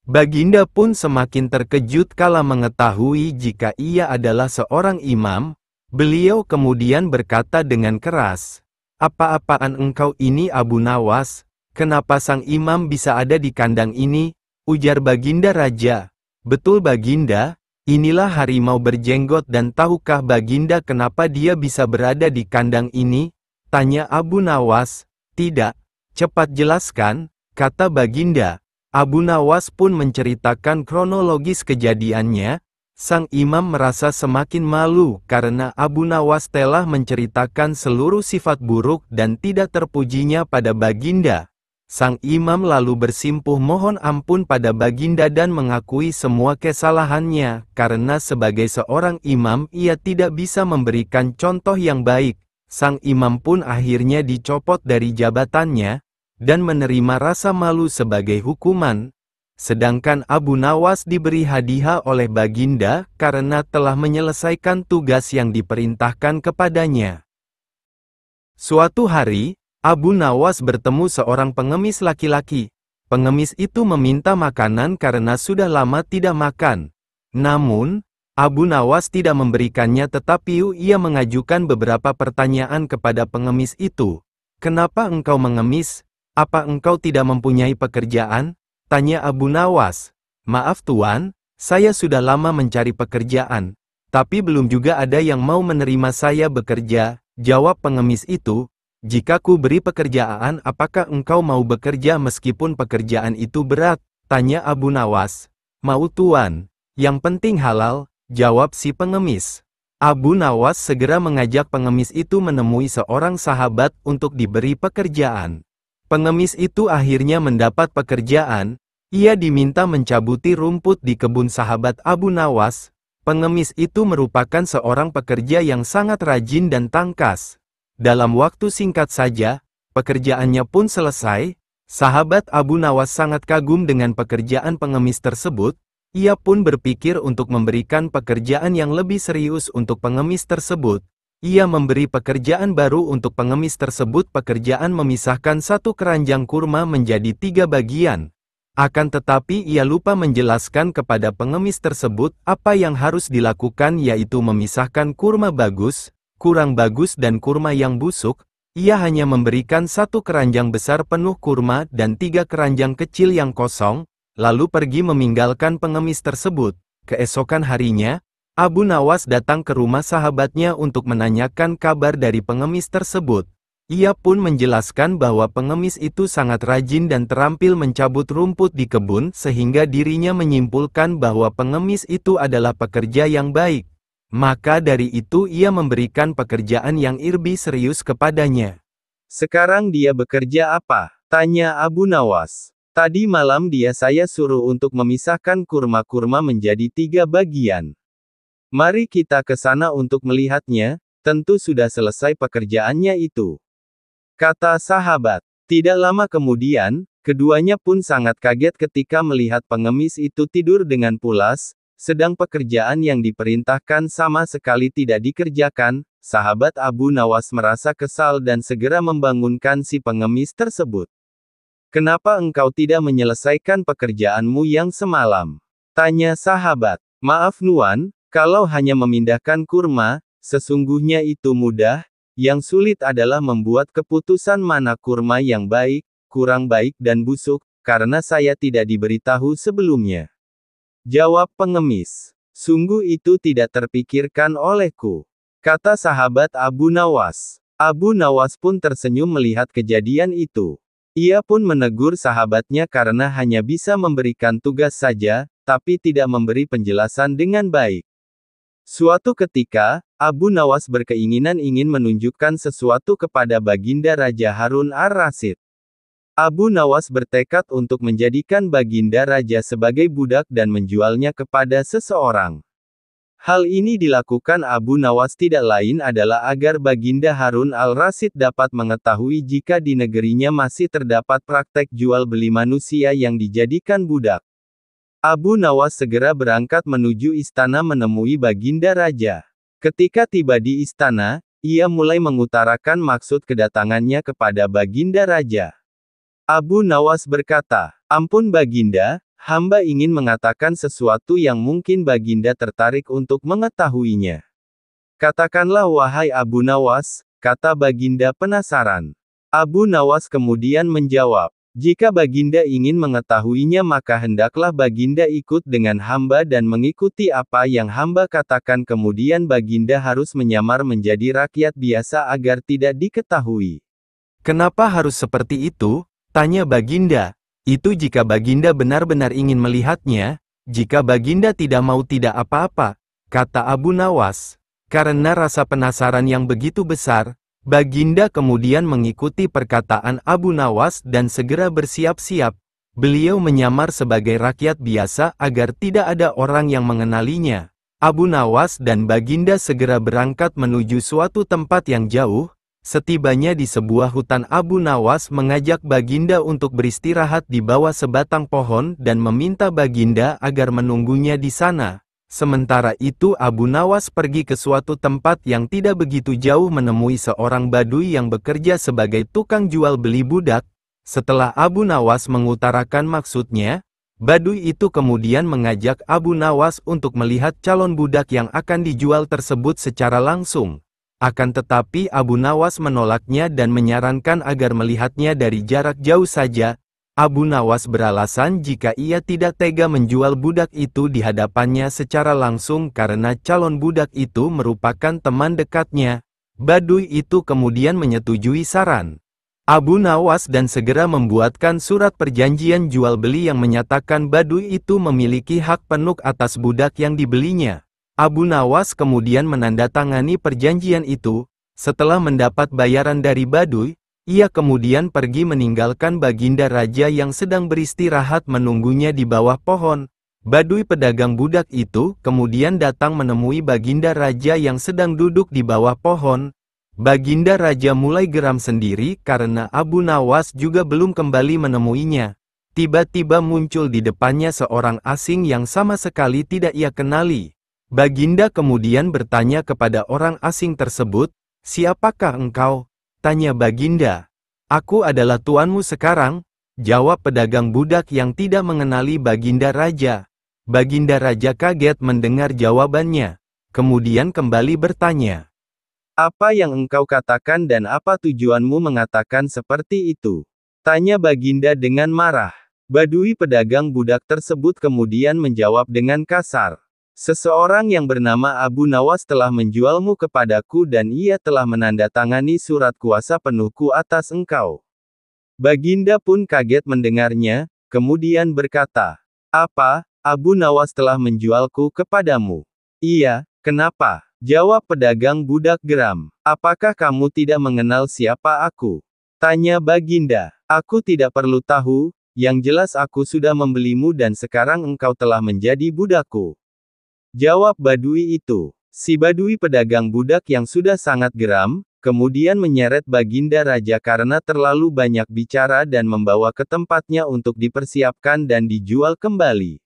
Baginda pun semakin terkejut kala mengetahui jika ia adalah seorang imam. Beliau kemudian berkata dengan keras, "Apa-apaan engkau ini Abu Nawas? Kenapa sang imam bisa ada di kandang ini?" Ujar Baginda Raja. Betul Baginda, inilah harimau berjenggot dan tahukah Baginda kenapa dia bisa berada di kandang ini? Tanya Abu Nawas. Tidak. Cepat jelaskan, kata Baginda. Abu Nawas pun menceritakan kronologis kejadiannya. Sang imam merasa semakin malu karena Abu Nawas telah menceritakan seluruh sifat buruk dan tidak terpujinya pada Baginda. Sang imam lalu bersimpuh mohon ampun pada Baginda dan mengakui semua kesalahannya, karena sebagai seorang imam ia tidak bisa memberikan contoh yang baik. Sang imam pun akhirnya dicopot dari jabatannya, dan menerima rasa malu sebagai hukuman. Sedangkan Abu Nawas diberi hadiah oleh Baginda karena telah menyelesaikan tugas yang diperintahkan kepadanya. Suatu hari, Abu Nawas bertemu seorang pengemis laki-laki. Pengemis itu meminta makanan karena sudah lama tidak makan. Namun, Abu Nawas tidak memberikannya tetapi ia mengajukan beberapa pertanyaan kepada pengemis itu. Kenapa engkau mengemis? Apa engkau tidak mempunyai pekerjaan? Tanya Abu Nawas. Maaf Tuan, saya sudah lama mencari pekerjaan, tapi belum juga ada yang mau menerima saya bekerja, jawab pengemis itu. Jika ku beri pekerjaan apakah engkau mau bekerja meskipun pekerjaan itu berat? Tanya Abu Nawas. Mau Tuan, yang penting halal, jawab si pengemis. Abu Nawas segera mengajak pengemis itu menemui seorang sahabat untuk diberi pekerjaan. Pengemis itu akhirnya mendapat pekerjaan. Ia diminta mencabuti rumput di kebun sahabat Abu Nawas. Pengemis itu merupakan seorang pekerja yang sangat rajin dan tangkas. Dalam waktu singkat saja, pekerjaannya pun selesai. Sahabat Abu Nawas sangat kagum dengan pekerjaan pengemis tersebut. Ia pun berpikir untuk memberikan pekerjaan yang lebih serius untuk pengemis tersebut. Ia memberi pekerjaan baru untuk pengemis tersebut. Pekerjaan memisahkan satu keranjang kurma menjadi 3 bagian. Akan tetapi ia lupa menjelaskan kepada pengemis tersebut apa yang harus dilakukan, yaitu memisahkan kurma bagus, kurang bagus dan kurma yang busuk. Ia hanya memberikan satu keranjang besar penuh kurma dan 3 keranjang kecil yang kosong, lalu pergi meninggalkan pengemis tersebut. Keesokan harinya, Abu Nawas datang ke rumah sahabatnya untuk menanyakan kabar dari pengemis tersebut. Ia pun menjelaskan bahwa pengemis itu sangat rajin dan terampil mencabut rumput di kebun sehingga dirinya menyimpulkan bahwa pengemis itu adalah pekerja yang baik. Maka dari itu ia memberikan pekerjaan yang lebih serius kepadanya. Sekarang dia bekerja apa? Tanya Abu Nawas. Tadi malam saya suruh untuk memisahkan kurma-kurma menjadi 3 bagian. Mari kita ke sana untuk melihatnya, tentu sudah selesai pekerjaannya itu. Kata sahabat. Tidak lama kemudian, keduanya pun sangat kaget ketika melihat pengemis itu tidur dengan pulas, sedang pekerjaan yang diperintahkan sama sekali tidak dikerjakan. Sahabat Abu Nawas merasa kesal dan segera membangunkan si pengemis tersebut. Kenapa engkau tidak menyelesaikan pekerjaanmu yang semalam? Tanya sahabat. Maaf Nuan, kalau hanya memindahkan kurma, sesungguhnya itu mudah. Yang sulit adalah membuat keputusan mana kurma yang baik, kurang baik dan busuk, karena saya tidak diberitahu sebelumnya. Jawab pengemis. Sungguh itu tidak terpikirkan olehku. Kata sahabat Abu Nawas. Abu Nawas pun tersenyum melihat kejadian itu. Ia pun menegur sahabatnya karena hanya bisa memberikan tugas saja, tapi tidak memberi penjelasan dengan baik. Suatu ketika, Abu Nawas berkeinginan ingin menunjukkan sesuatu kepada Baginda Raja Harun ar-Rasyid. Abu Nawas bertekad untuk menjadikan Baginda Raja sebagai budak dan menjualnya kepada seseorang. Hal ini dilakukan Abu Nawas tidak lain adalah agar Baginda Harun al-Rasyid dapat mengetahui jika di negerinya masih terdapat praktek jual beli manusia yang dijadikan budak. Abu Nawas segera berangkat menuju istana menemui Baginda Raja. Ketika tiba di istana, ia mulai mengutarakan maksud kedatangannya kepada Baginda Raja. Abu Nawas berkata, "Ampun Baginda, hamba ingin mengatakan sesuatu yang mungkin Baginda tertarik untuk mengetahuinya." "Katakanlah wahai Abu Nawas," kata Baginda penasaran. Abu Nawas kemudian menjawab, Jika Baginda ingin mengetahuinya maka hendaklah Baginda ikut dengan hamba dan mengikuti apa yang hamba katakan. Kemudian Baginda harus menyamar menjadi rakyat biasa agar tidak diketahui. Kenapa harus seperti itu? Tanya Baginda. Itu jika Baginda benar-benar ingin melihatnya, jika Baginda tidak mau tidak apa-apa, kata Abu Nawas. Karena rasa penasaran yang begitu besar, Baginda kemudian mengikuti perkataan Abu Nawas dan segera bersiap-siap. Beliau menyamar sebagai rakyat biasa agar tidak ada orang yang mengenalinya. Abu Nawas dan Baginda segera berangkat menuju suatu tempat yang jauh. Setibanya di sebuah hutan, Abu Nawas mengajak Baginda untuk beristirahat di bawah sebatang pohon dan meminta Baginda agar menunggunya di sana. Sementara itu Abu Nawas pergi ke suatu tempat yang tidak begitu jauh menemui seorang badui yang bekerja sebagai tukang jual beli budak. Setelah Abu Nawas mengutarakan maksudnya, badui itu kemudian mengajak Abu Nawas untuk melihat calon budak yang akan dijual tersebut secara langsung. Akan tetapi Abu Nawas menolaknya dan menyarankan agar melihatnya dari jarak jauh saja. Abu Nawas beralasan jika ia tidak tega menjual budak itu di hadapannya secara langsung karena calon budak itu merupakan teman dekatnya. Badui itu kemudian menyetujui saran Abu Nawas dan segera membuatkan surat perjanjian jual beli yang menyatakan badui itu memiliki hak penuh atas budak yang dibelinya. Abu Nawas kemudian menandatangani perjanjian itu. Setelah mendapat bayaran dari badui, ia kemudian pergi meninggalkan Baginda Raja yang sedang beristirahat menunggunya di bawah pohon. Badui pedagang budak itu kemudian datang menemui Baginda Raja yang sedang duduk di bawah pohon. Baginda Raja mulai geram sendiri karena Abu Nawas juga belum kembali menemuinya. Tiba-tiba muncul di depannya seorang asing yang sama sekali tidak ia kenali. Baginda kemudian bertanya kepada orang asing tersebut, "Siapakah engkau?" Tanya Baginda. "Aku adalah tuanmu sekarang," jawab pedagang budak yang tidak mengenali Baginda Raja. Baginda Raja kaget mendengar jawabannya. Kemudian kembali bertanya, "Apa yang engkau katakan dan apa tujuanmu mengatakan seperti itu?" Tanya Baginda dengan marah. Badui pedagang budak tersebut kemudian menjawab dengan kasar, "Seseorang yang bernama Abu Nawas telah menjualmu kepadaku dan ia telah menandatangani surat kuasa penuhku atas engkau." Baginda pun kaget mendengarnya, kemudian berkata, "Apa, Abu Nawas telah menjualku kepadamu?" "Iya, kenapa?" jawab pedagang budak geram. "Apakah kamu tidak mengenal siapa aku?" tanya Baginda. "Aku tidak perlu tahu, yang jelas aku sudah membelimu dan sekarang engkau telah menjadi budakku," jawab badui itu. Si badui pedagang budak yang sudah sangat geram, kemudian menyeret Baginda Raja karena terlalu banyak bicara dan membawa ke tempatnya untuk dipersiapkan dan dijual kembali.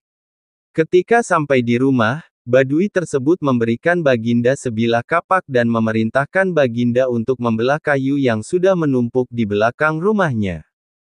Ketika sampai di rumah, badui tersebut memberikan Baginda sebilah kapak dan memerintahkan Baginda untuk membelah kayu yang sudah menumpuk di belakang rumahnya.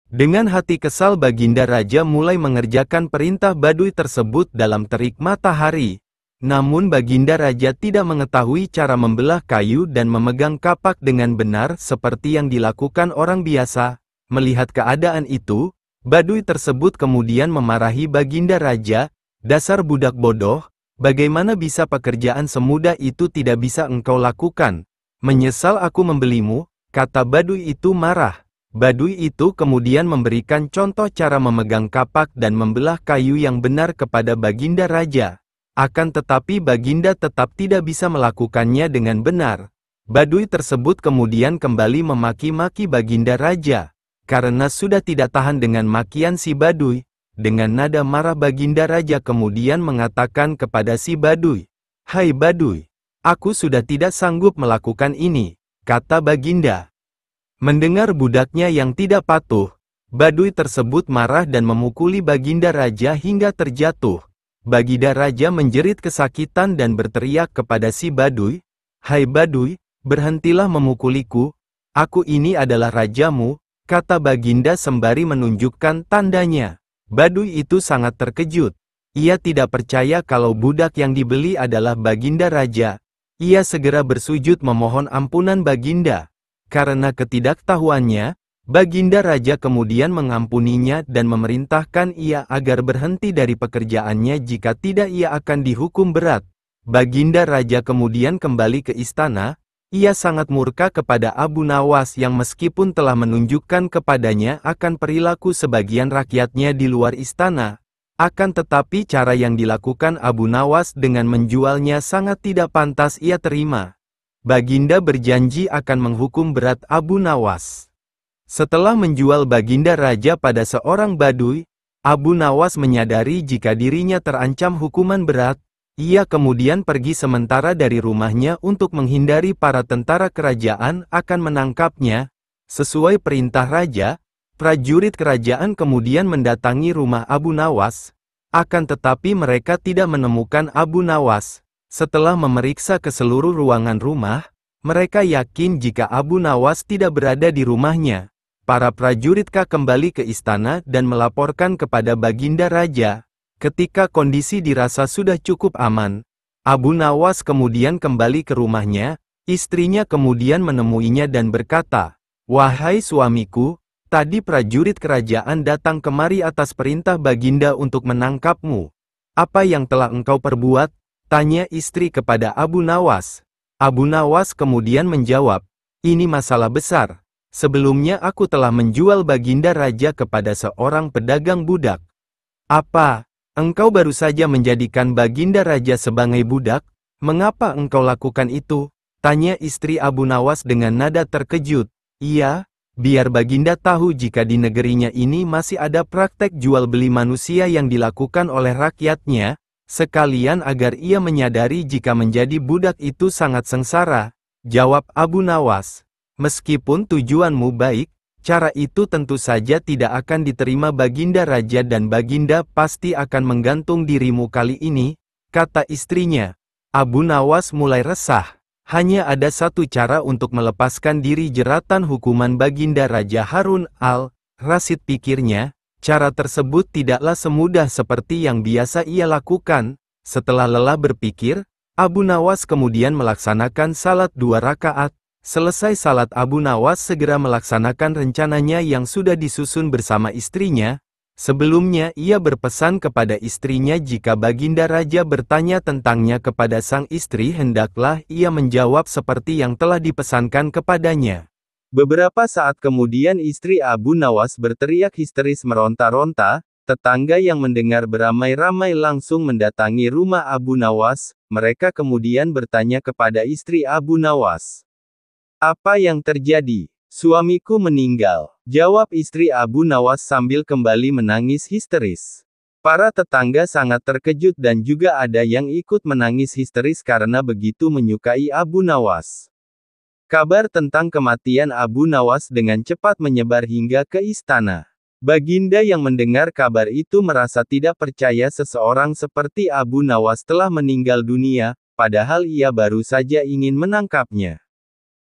Dengan hati kesal Baginda Raja mulai mengerjakan perintah badui tersebut dalam terik matahari. Namun Baginda Raja tidak mengetahui cara membelah kayu dan memegang kapak dengan benar seperti yang dilakukan orang biasa. Melihat keadaan itu, badui tersebut kemudian memarahi Baginda Raja, "Dasar budak bodoh, bagaimana bisa pekerjaan semudah itu tidak bisa engkau lakukan? Menyesal aku membelimu," kata badui itu marah. Badui itu kemudian memberikan contoh cara memegang kapak dan membelah kayu yang benar kepada Baginda Raja. Akan tetapi Baginda tetap tidak bisa melakukannya dengan benar. Badui tersebut kemudian kembali memaki-maki Baginda Raja. Karena sudah tidak tahan dengan makian si badui, dengan nada marah Baginda Raja kemudian mengatakan kepada si badui, "Hai badui, aku sudah tidak sanggup melakukan ini," kata Baginda. Mendengar budaknya yang tidak patuh, badui tersebut marah dan memukuli Baginda Raja hingga terjatuh. Baginda Raja menjerit kesakitan dan berteriak kepada si badui, "Hai badui, berhentilah memukuliku. Aku ini adalah rajamu," kata Baginda sembari menunjukkan tandanya. Badui itu sangat terkejut. Ia tidak percaya kalau budak yang dibeli adalah Baginda Raja. Ia segera bersujud memohon ampunan Baginda. Karena ketidaktahuannya, Baginda Raja kemudian mengampuninya dan memerintahkan ia agar berhenti dari pekerjaannya jika tidak ia akan dihukum berat. Baginda Raja kemudian kembali ke istana. Ia sangat murka kepada Abu Nawas yang meskipun telah menunjukkan kepadanya akan perilaku sebagian rakyatnya di luar istana, akan tetapi cara yang dilakukan Abu Nawas dengan menjualnya sangat tidak pantas ia terima. Baginda berjanji akan menghukum berat Abu Nawas. Setelah menjual Baginda Raja pada seorang Baduy, Abu Nawas menyadari jika dirinya terancam hukuman berat. Ia kemudian pergi sementara dari rumahnya untuk menghindari para tentara kerajaan akan menangkapnya. Sesuai perintah raja, prajurit kerajaan kemudian mendatangi rumah Abu Nawas. Akan tetapi mereka tidak menemukan Abu Nawas. Setelah memeriksa ke seluruh ruangan rumah, mereka yakin jika Abu Nawas tidak berada di rumahnya. Para prajurit kembali ke istana dan melaporkan kepada Baginda Raja. Ketika kondisi dirasa sudah cukup aman, Abu Nawas kemudian kembali ke rumahnya. Istrinya kemudian menemuinya dan berkata, "Wahai suamiku, tadi prajurit kerajaan datang kemari atas perintah Baginda untuk menangkapmu. Apa yang telah engkau perbuat?" tanya istri kepada Abu Nawas. Abu Nawas kemudian menjawab, "Ini masalah besar. Sebelumnya aku telah menjual Baginda Raja kepada seorang pedagang budak." "Apa? Engkau baru saja menjadikan Baginda Raja sebagai budak? Mengapa engkau lakukan itu?" tanya istri Abu Nawas dengan nada terkejut. "Iya, biar Baginda tahu jika di negerinya ini masih ada praktek jual beli manusia yang dilakukan oleh rakyatnya, sekalian agar ia menyadari jika menjadi budak itu sangat sengsara," jawab Abu Nawas. "Meskipun tujuanmu baik, cara itu tentu saja tidak akan diterima Baginda Raja dan Baginda pasti akan menggantung dirimu kali ini," kata istrinya. Abu Nawas mulai resah. Hanya ada satu cara untuk melepaskan diri jeratan hukuman Baginda Raja Harun al-Rasyid pikirnya. Cara tersebut tidaklah semudah seperti yang biasa ia lakukan. Setelah lelah berpikir, Abu Nawas kemudian melaksanakan salat 2 rakaat. Selesai salat, Abu Nawas segera melaksanakan rencananya yang sudah disusun bersama istrinya. Sebelumnya ia berpesan kepada istrinya jika Baginda Raja bertanya tentangnya kepada sang istri hendaklah ia menjawab seperti yang telah dipesankan kepadanya. Beberapa saat kemudian istri Abu Nawas berteriak histeris meronta-ronta. Tetangga yang mendengar beramai-ramai langsung mendatangi rumah Abu Nawas. Mereka kemudian bertanya kepada istri Abu Nawas, "Apa yang terjadi?" "Suamiku meninggal," jawab istri Abu Nawas sambil kembali menangis histeris. Para tetangga sangat terkejut dan juga ada yang ikut menangis histeris karena begitu menyukai Abu Nawas. Kabar tentang kematian Abu Nawas dengan cepat menyebar hingga ke istana. Baginda yang mendengar kabar itu merasa tidak percaya seseorang seperti Abu Nawas telah meninggal dunia, padahal ia baru saja ingin menangkapnya.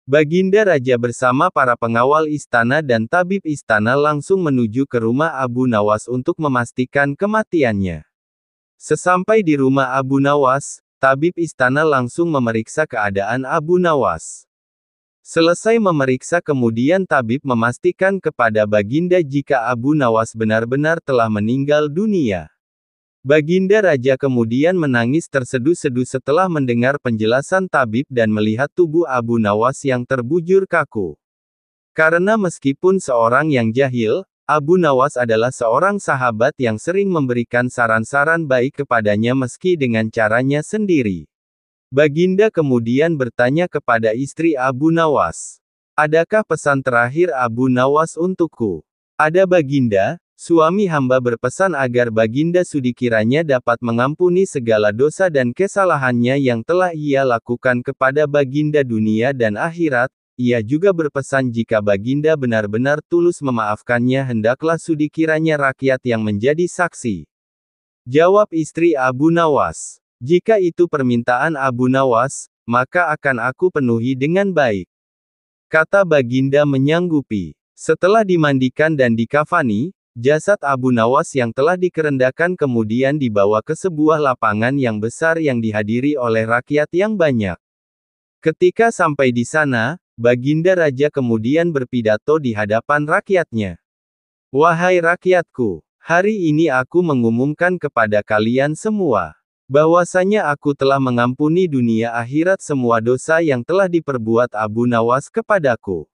Baginda Raja bersama para pengawal istana dan tabib istana langsung menuju ke rumah Abu Nawas untuk memastikan kematiannya. Sesampai di rumah Abu Nawas, tabib istana langsung memeriksa keadaan Abu Nawas. Selesai memeriksa kemudian tabib memastikan kepada Baginda jika Abu Nawas benar-benar telah meninggal dunia. Baginda Raja kemudian menangis terseduh-seduh setelah mendengar penjelasan tabib dan melihat tubuh Abu Nawas yang terbujur kaku. Karena meskipun seorang yang jahil, Abu Nawas adalah seorang sahabat yang sering memberikan saran-saran baik kepadanya meski dengan caranya sendiri. Baginda kemudian bertanya kepada istri Abu Nawas, "Adakah pesan terakhir Abu Nawas untukku?" "Ada Baginda. Suami hamba berpesan agar Baginda Sudi kiranya dapat mengampuni segala dosa dan kesalahannya yang telah ia lakukan kepada Baginda dunia dan akhirat. Ia juga berpesan jika Baginda benar-benar tulus memaafkannya hendaklah Sudi kiranya rakyat yang menjadi saksi." Jawab istri Abu Nawas, "Jika itu permintaan Abu Nawas, maka akan aku penuhi dengan baik." Kata Baginda menyanggupi. Setelah dimandikan dan dikafani, jasad Abu Nawas yang telah dikerendakan kemudian dibawa ke sebuah lapangan yang besar yang dihadiri oleh rakyat yang banyak. Ketika sampai di sana, Baginda Raja kemudian berpidato di hadapan rakyatnya. Wahai rakyatku, hari ini aku mengumumkan kepada kalian semua, bahwasanya aku telah mengampuni dunia akhirat semua dosa yang telah diperbuat Abu Nawas kepadaku.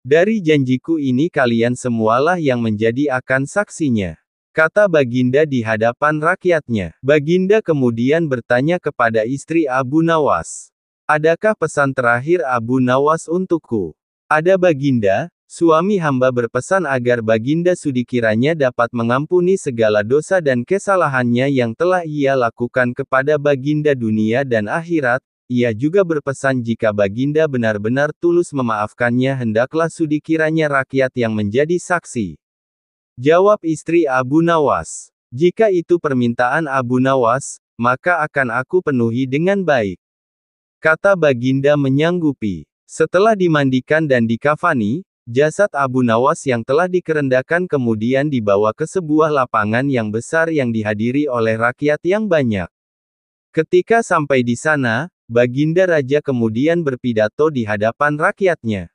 Dari janjiku ini kalian semualah yang menjadi akan saksinya, kata Baginda di hadapan rakyatnya. Baginda kemudian bertanya kepada istri Abu Nawas, adakah pesan terakhir Abu Nawas untukku? Ada Baginda. Suami hamba berpesan agar Baginda Sudi kiranya dapat mengampuni segala dosa dan kesalahannya yang telah ia lakukan kepada Baginda dunia dan akhirat. Ia juga berpesan jika Baginda benar-benar tulus memaafkannya hendaklah Sudi kiranya rakyat yang menjadi saksi. Jawab istri Abu Nawas, jika itu permintaan Abu Nawas, maka akan aku penuhi dengan baik. Kata Baginda menyanggupi. Setelah dimandikan dan dikafani, jasad Abu Nawas yang telah dikerendakan kemudian dibawa ke sebuah lapangan yang besar yang dihadiri oleh rakyat yang banyak. Ketika sampai di sana, Baginda Raja kemudian berpidato di hadapan rakyatnya.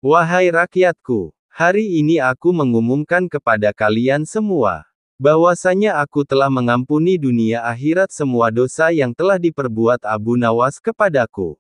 Wahai rakyatku, hari ini aku mengumumkan kepada kalian semua, bahwasanya aku telah mengampuni dunia akhirat semua dosa yang telah diperbuat Abu Nawas kepadaku.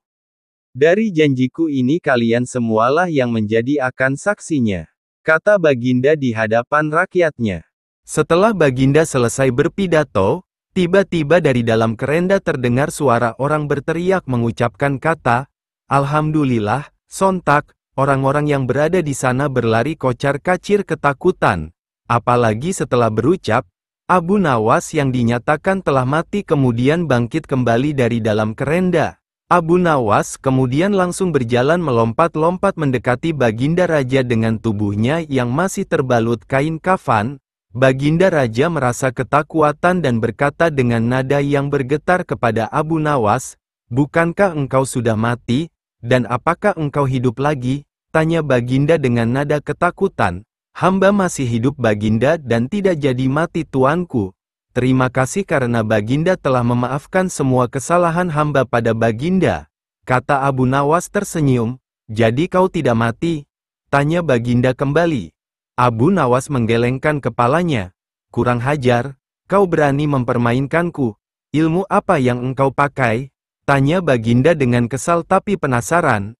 Dari janjiku ini kalian semualah yang menjadi akan saksinya, kata Baginda di hadapan rakyatnya. Setelah Baginda selesai berpidato, tiba-tiba dari dalam kerenda terdengar suara orang berteriak mengucapkan kata, Alhamdulillah. Sontak, orang-orang yang berada di sana berlari kocar-kacir ketakutan. Apalagi setelah berucap, Abu Nawas yang dinyatakan telah mati kemudian bangkit kembali dari dalam kerenda. Abu Nawas kemudian langsung berjalan melompat-lompat mendekati Baginda Raja dengan tubuhnya yang masih terbalut kain kafan. Baginda Raja merasa ketakutan dan berkata dengan nada yang bergetar kepada Abu Nawas, bukankah engkau sudah mati, dan apakah engkau hidup lagi? Tanya Baginda dengan nada ketakutan. Hamba masih hidup Baginda dan tidak jadi mati tuanku. Terima kasih karena Baginda telah memaafkan semua kesalahan hamba pada Baginda. Kata Abu Nawas tersenyum, jadi kau tidak mati? Tanya Baginda kembali. Abu Nawas menggelengkan kepalanya. Kurang hajar, kau berani mempermainkanku. Ilmu apa yang engkau pakai? Tanya Baginda dengan kesal tapi penasaran.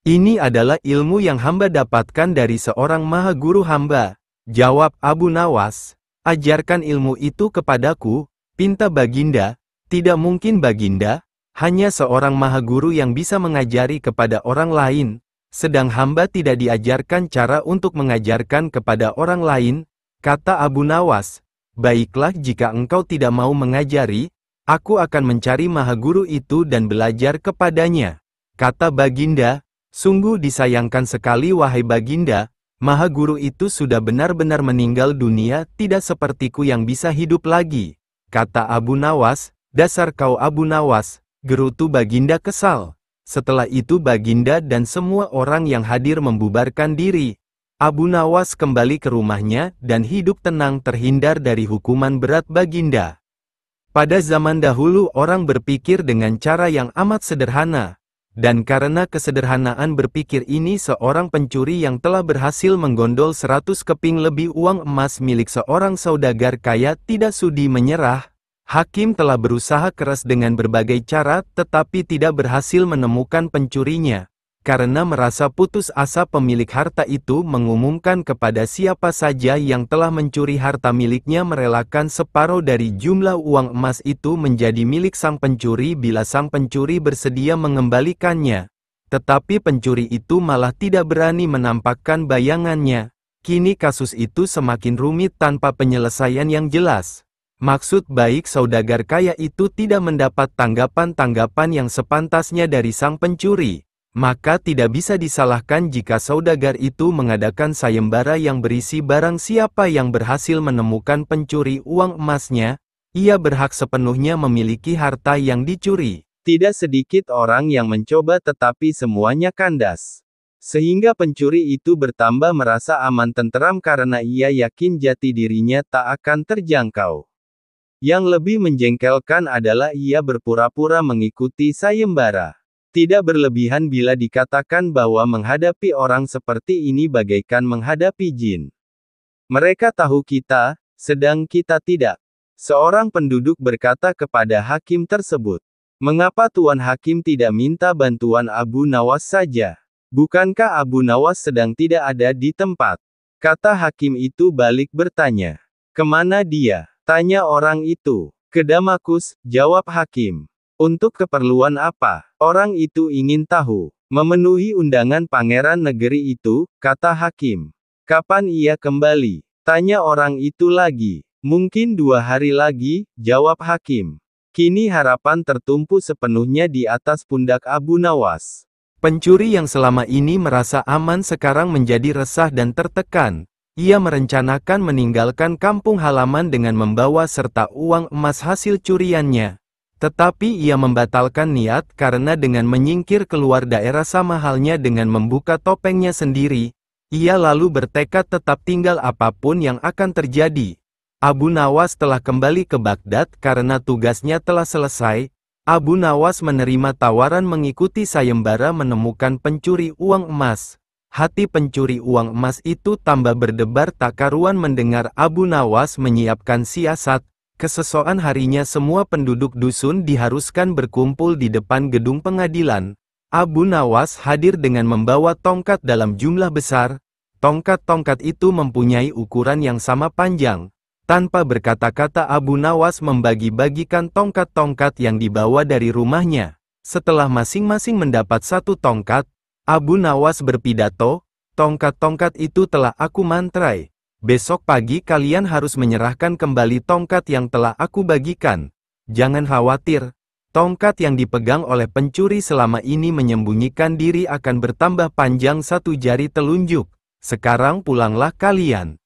Ini adalah ilmu yang hamba dapatkan dari seorang maha guru hamba. Jawab Abu Nawas. Ajarkan ilmu itu kepadaku, pinta Baginda. Tidak mungkin Baginda, hanya seorang maha guru yang bisa mengajari kepada orang lain, sedang hamba tidak diajarkan cara untuk mengajarkan kepada orang lain, kata Abu Nawas. Baiklah jika engkau tidak mau mengajari, aku akan mencari maha guru itu dan belajar kepadanya. Kata Baginda, sungguh disayangkan sekali wahai Baginda, maha guru itu sudah benar-benar meninggal dunia, tidak sepertiku yang bisa hidup lagi. Kata Abu Nawas, dasar kau Abu Nawas, gerutu Baginda kesal. Setelah itu Baginda dan semua orang yang hadir membubarkan diri. Abu Nawas kembali ke rumahnya dan hidup tenang terhindar dari hukuman berat Baginda. Pada zaman dahulu orang berpikir dengan cara yang amat sederhana. Dan karena kesederhanaan berpikir ini seorang pencuri yang telah berhasil menggondol 100 keping lebih uang emas milik seorang saudagar kaya tidak sudi menyerah. Hakim telah berusaha keras dengan berbagai cara tetapi tidak berhasil menemukan pencurinya. Karena merasa putus asa pemilik harta itu mengumumkan kepada siapa saja yang telah mencuri harta miliknya merelakan separuh dari jumlah uang emas itu menjadi milik sang pencuri bila sang pencuri bersedia mengembalikannya. Tetapi pencuri itu malah tidak berani menampakkan bayangannya. Kini kasus itu semakin rumit tanpa penyelesaian yang jelas. Maksud baik saudagar kaya itu tidak mendapat tanggapan-tanggapan yang sepantasnya dari sang pencuri. Maka tidak bisa disalahkan jika saudagar itu mengadakan sayembara yang berisi barang siapa yang berhasil menemukan pencuri uang emasnya, ia berhak sepenuhnya memiliki harta yang dicuri. Tidak sedikit orang yang mencoba tetapi semuanya kandas. Sehingga pencuri itu bertambah merasa aman tenteram karena ia yakin jati dirinya tak akan terjangkau. Yang lebih menjengkelkan adalah ia berpura-pura mengikuti sayembara. Tidak berlebihan bila dikatakan bahwa menghadapi orang seperti ini bagaikan menghadapi jin. Mereka tahu kita, sedang kita tidak. Seorang penduduk berkata kepada hakim tersebut. Mengapa Tuan Hakim tidak minta bantuan Abu Nawas saja? Bukankah Abu Nawas sedang tidak ada di tempat? Kata hakim itu balik bertanya. Kemana dia? Tanya orang itu. Ke Damaskus, jawab hakim. Untuk keperluan apa? Orang itu ingin tahu. Memenuhi undangan pangeran negeri itu, kata hakim. Kapan ia kembali? Tanya orang itu lagi. Mungkin 2 hari lagi, jawab hakim. Kini harapan tertumpu sepenuhnya di atas pundak Abu Nawas. Pencuri yang selama ini merasa aman sekarang menjadi resah dan tertekan. Ia merencanakan meninggalkan kampung halaman dengan membawa serta uang emas hasil curiannya. Tetapi ia membatalkan niat karena dengan menyingkir keluar daerah sama halnya dengan membuka topengnya sendiri. Ia lalu bertekad tetap tinggal apapun yang akan terjadi. Abu Nawas telah kembali ke Baghdad karena tugasnya telah selesai. Abu Nawas menerima tawaran mengikuti sayembara menemukan pencuri uang emas. Hati pencuri uang emas itu tambah berdebar tak karuan mendengar Abu Nawas menyiapkan siasat. Keesokan harinya semua penduduk dusun diharuskan berkumpul di depan gedung pengadilan. Abu Nawas hadir dengan membawa tongkat dalam jumlah besar. Tongkat-tongkat itu mempunyai ukuran yang sama panjang. Tanpa berkata-kata Abu Nawas membagi-bagikan tongkat-tongkat yang dibawa dari rumahnya. Setelah masing-masing mendapat 1 tongkat, Abu Nawas berpidato, "Tongkat-tongkat itu telah aku mantrai. Besok pagi kalian harus menyerahkan kembali tongkat yang telah aku bagikan. Jangan khawatir, tongkat yang dipegang oleh pencuri selama ini menyembunyikan diri akan bertambah panjang 1 jari telunjuk. Sekarang pulanglah kalian."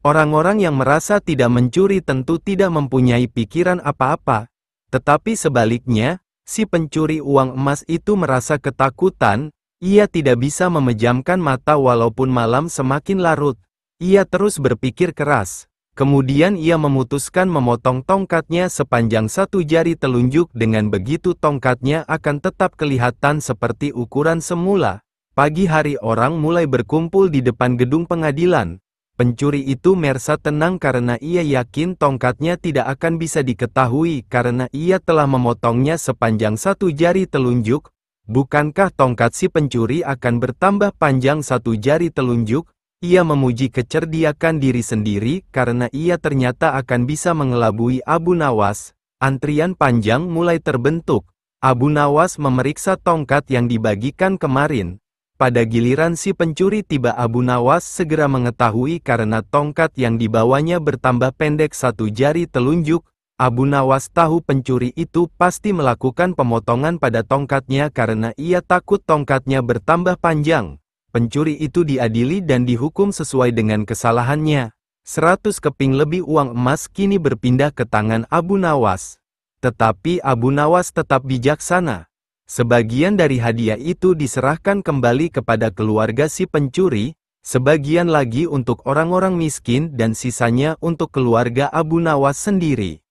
Orang-orang yang merasa tidak mencuri tentu tidak mempunyai pikiran apa-apa. Tetapi sebaliknya, si pencuri uang emas itu merasa ketakutan. Ia tidak bisa memejamkan mata walaupun malam semakin larut. Ia terus berpikir keras. Kemudian ia memutuskan memotong tongkatnya sepanjang 1 jari telunjuk. Dengan begitu tongkatnya akan tetap kelihatan seperti ukuran semula. Pagi hari orang mulai berkumpul di depan gedung pengadilan. Pencuri itu merasa tenang karena ia yakin tongkatnya tidak akan bisa diketahui karena ia telah memotongnya sepanjang 1 jari telunjuk. Bukankah tongkat si pencuri akan bertambah panjang 1 jari telunjuk? Ia memuji kecerdikan diri sendiri karena ia ternyata akan bisa mengelabui Abu Nawas. Antrian panjang mulai terbentuk. Abu Nawas memeriksa tongkat yang dibagikan kemarin. Pada giliran si pencuri tiba, Abu Nawas segera mengetahui karena tongkat yang dibawanya bertambah pendek 1 jari telunjuk. Abu Nawas tahu pencuri itu pasti melakukan pemotongan pada tongkatnya karena ia takut tongkatnya bertambah panjang. Pencuri itu diadili dan dihukum sesuai dengan kesalahannya. 100 keping lebih uang emas kini berpindah ke tangan Abu Nawas. Tetapi Abu Nawas tetap bijaksana. Sebagian dari hadiah itu diserahkan kembali kepada keluarga si pencuri, sebagian lagi untuk orang-orang miskin dan sisanya untuk keluarga Abu Nawas sendiri.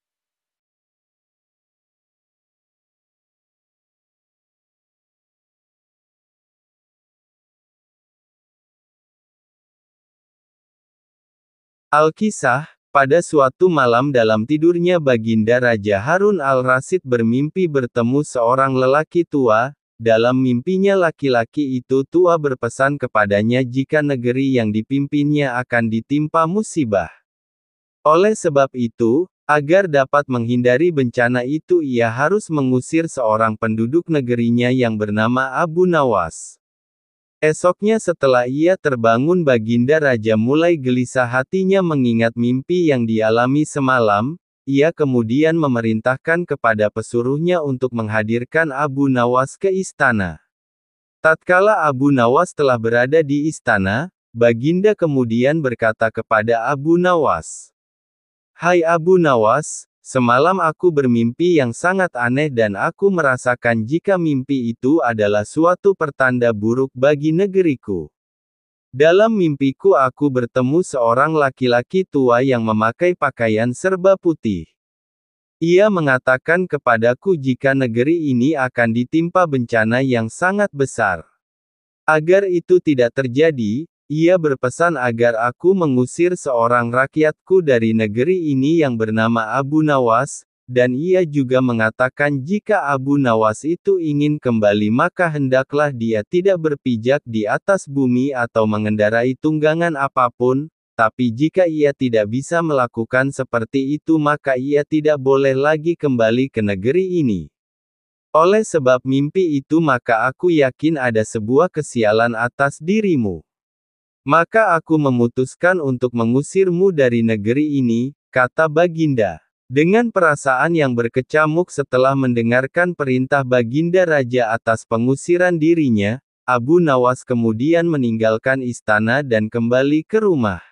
Al-Kisah, pada suatu malam dalam tidurnya Baginda Raja Harun al-Rasyid bermimpi bertemu seorang lelaki tua. Dalam mimpinya laki-laki itu tua berpesan kepadanya jika negeri yang dipimpinnya akan ditimpa musibah. Oleh sebab itu, agar dapat menghindari bencana itu ia harus mengusir seorang penduduk negerinya yang bernama Abu Nawas. Esoknya setelah ia terbangun Baginda Raja mulai gelisah hatinya mengingat mimpi yang dialami semalam. Ia kemudian memerintahkan kepada pesuruhnya untuk menghadirkan Abu Nawas ke istana. Tatkala Abu Nawas telah berada di istana, Baginda kemudian berkata kepada Abu Nawas, "Hai Abu Nawas, semalam aku bermimpi yang sangat aneh dan aku merasakan jika mimpi itu adalah suatu pertanda buruk bagi negeriku. Dalam mimpiku aku bertemu seorang laki-laki tua yang memakai pakaian serba putih. Ia mengatakan kepadaku jika negeri ini akan ditimpa bencana yang sangat besar. Agar itu tidak terjadi, ia berpesan agar aku mengusir seorang rakyatku dari negeri ini yang bernama Abu Nawas, dan ia juga mengatakan jika Abu Nawas itu ingin kembali maka hendaklah dia tidak berpijak di atas bumi atau mengendarai tunggangan apapun. Tapi jika ia tidak bisa melakukan seperti itu maka ia tidak boleh lagi kembali ke negeri ini. Oleh sebab mimpi itu maka aku yakin ada sebuah kesialan atas dirimu. Maka aku memutuskan untuk mengusirmu dari negeri ini, kata Baginda. Dengan perasaan yang berkecamuk setelah mendengarkan perintah Baginda Raja atas pengusiran dirinya, Abu Nawas kemudian meninggalkan istana dan kembali ke rumah.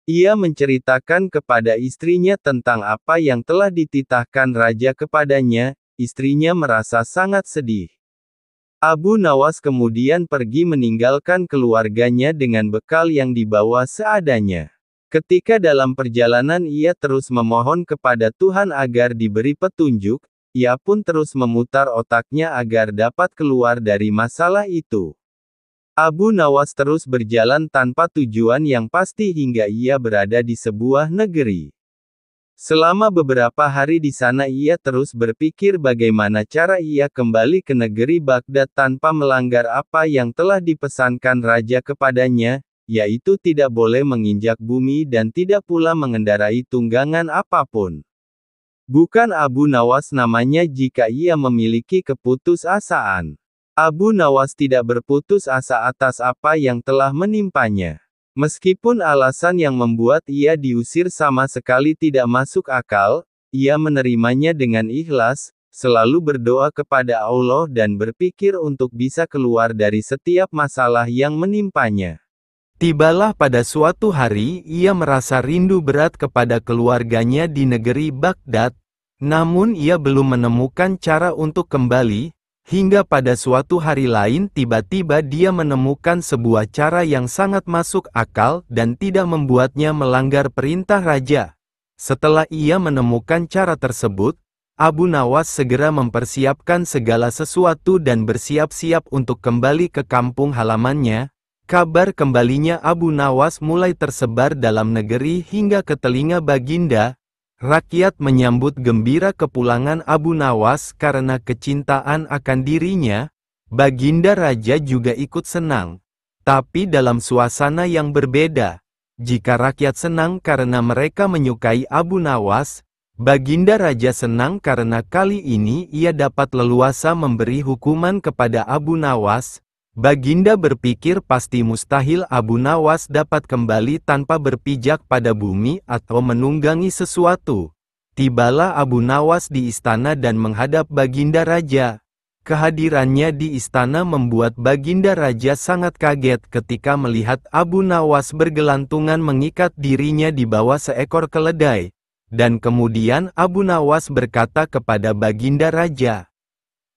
Ia menceritakan kepada istrinya tentang apa yang telah dititahkan raja kepadanya. Istrinya merasa sangat sedih. Abu Nawas kemudian pergi meninggalkan keluarganya dengan bekal yang dibawa seadanya. Ketika dalam perjalanan ia terus memohon kepada Tuhan agar diberi petunjuk, ia pun terus memutar otaknya agar dapat keluar dari masalah itu. Abu Nawas terus berjalan tanpa tujuan yang pasti hingga ia berada di sebuah negeri. Selama beberapa hari di sana ia terus berpikir bagaimana cara ia kembali ke negeri Baghdad tanpa melanggar apa yang telah dipesankan raja kepadanya, yaitu tidak boleh menginjak bumi dan tidak pula mengendarai tunggangan apapun. Bukan Abu Nawas namanya jika ia memiliki keputusasaan. Abu Nawas tidak berputus asa atas apa yang telah menimpanya. Meskipun alasan yang membuat ia diusir sama sekali tidak masuk akal, ia menerimanya dengan ikhlas, selalu berdoa kepada Allah dan berpikir untuk bisa keluar dari setiap masalah yang menimpanya. Tibalah pada suatu hari ia merasa rindu berat kepada keluarganya di negeri Baghdad, namun ia belum menemukan cara untuk kembali. Hingga pada suatu hari lain tiba-tiba dia menemukan sebuah cara yang sangat masuk akal dan tidak membuatnya melanggar perintah raja. Setelah ia menemukan cara tersebut, Abu Nawas segera mempersiapkan segala sesuatu dan bersiap-siap untuk kembali ke kampung halamannya. Kabar kembalinya Abu Nawas mulai tersebar dalam negeri hingga ke telinga Baginda. Rakyat menyambut gembira kepulangan Abu Nawas karena kecintaan akan dirinya. Baginda Raja juga ikut senang. Tapi dalam suasana yang berbeda. Jika rakyat senang karena mereka menyukai Abu Nawas, Baginda Raja senang karena kali ini ia dapat leluasa memberi hukuman kepada Abu Nawas. Baginda berpikir pasti mustahil Abu Nawas dapat kembali tanpa berpijak pada bumi atau menunggangi sesuatu. Tibalah Abu Nawas di istana dan menghadap Baginda Raja. Kehadirannya di istana membuat Baginda Raja sangat kaget ketika melihat Abu Nawas bergelantungan mengikat dirinya di bawah seekor keledai. Dan kemudian Abu Nawas berkata kepada Baginda Raja,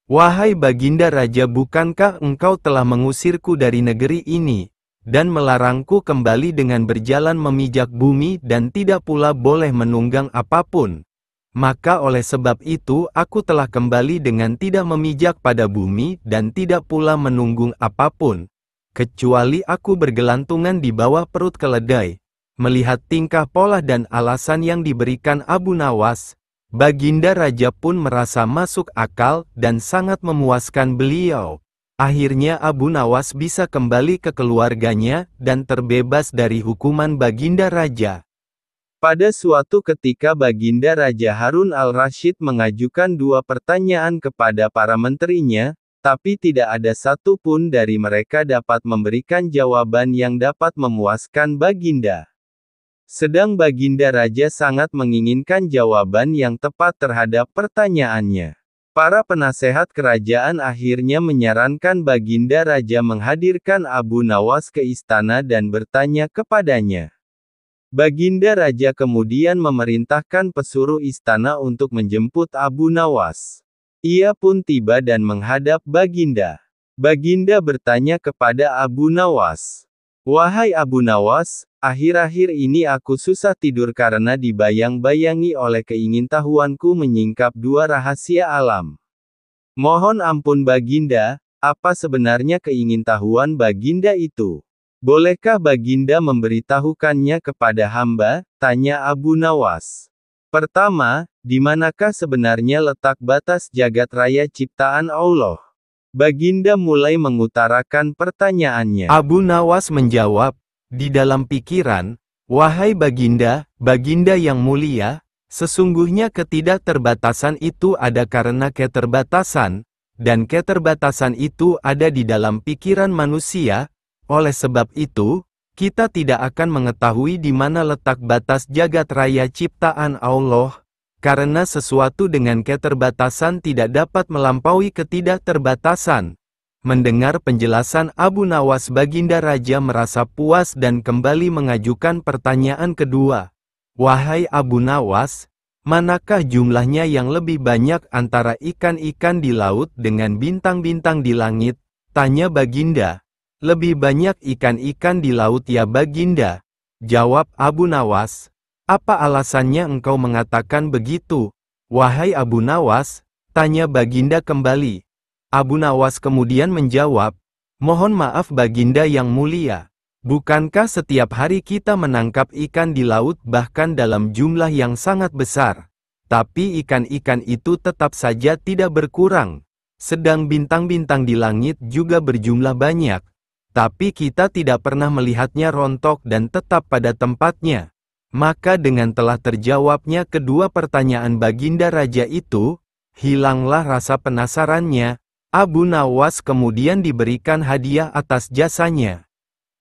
"Wahai Baginda Raja, bukankah engkau telah mengusirku dari negeri ini, dan melarangku kembali dengan berjalan memijak bumi dan tidak pula boleh menunggang apapun? Maka oleh sebab itu aku telah kembali dengan tidak memijak pada bumi dan tidak pula menunggung apapun, kecuali aku bergelantungan di bawah perut keledai." Melihat tingkah pola dan alasan yang diberikan Abu Nawas, Baginda Raja pun merasa masuk akal dan sangat memuaskan beliau. Akhirnya Abu Nawas bisa kembali ke keluarganya dan terbebas dari hukuman Baginda Raja. Pada suatu ketika Baginda Raja Harun al-Rasyid mengajukan dua pertanyaan kepada para menterinya, tapi tidak ada satu pun dari mereka dapat memberikan jawaban yang dapat memuaskan Baginda. Sedang Baginda Raja sangat menginginkan jawaban yang tepat terhadap pertanyaannya. Para penasehat kerajaan akhirnya menyarankan Baginda Raja menghadirkan Abu Nawas ke istana dan bertanya kepadanya. Baginda Raja kemudian memerintahkan pesuruh istana untuk menjemput Abu Nawas. Ia pun tiba dan menghadap Baginda. Baginda bertanya kepada Abu Nawas, Wahai Abu Nawas, akhir-akhir ini aku susah tidur karena dibayang-bayangi oleh keingintahuanku menyingkap dua rahasia alam. Mohon ampun Baginda, apa sebenarnya keingintahuan Baginda itu? Bolehkah Baginda memberitahukannya kepada hamba? Tanya Abu Nawas. Pertama, di manakah sebenarnya letak batas jagat raya ciptaan Allah? Baginda mulai mengutarakan pertanyaannya. Abu Nawas menjawab, di dalam pikiran, wahai Baginda, Baginda yang mulia, sesungguhnya ketidakterbatasan itu ada karena keterbatasan, dan keterbatasan itu ada di dalam pikiran manusia. Oleh sebab itu, kita tidak akan mengetahui di mana letak batas jagat raya ciptaan Allah, karena sesuatu dengan keterbatasan tidak dapat melampaui ketidakterbatasan. Mendengar penjelasan Abu Nawas, Baginda Raja merasa puas dan kembali mengajukan pertanyaan kedua. Wahai Abu Nawas, manakah jumlahnya yang lebih banyak antara ikan-ikan di laut dengan bintang-bintang di langit? Tanya Baginda. Lebih banyak ikan-ikan di laut ya Baginda. Jawab Abu Nawas. Apa alasannya engkau mengatakan begitu? Wahai Abu Nawas, tanya Baginda kembali. Abu Nawas kemudian menjawab, mohon maaf Baginda yang mulia. Bukankah setiap hari kita menangkap ikan di laut bahkan dalam jumlah yang sangat besar? Tapi ikan-ikan itu tetap saja tidak berkurang. Sedang bintang-bintang di langit juga berjumlah banyak. Tapi kita tidak pernah melihatnya rontok dan tetap pada tempatnya. Maka dengan telah terjawabnya kedua pertanyaan Baginda Raja itu, hilanglah rasa penasarannya. Abu Nawas kemudian diberikan hadiah atas jasanya.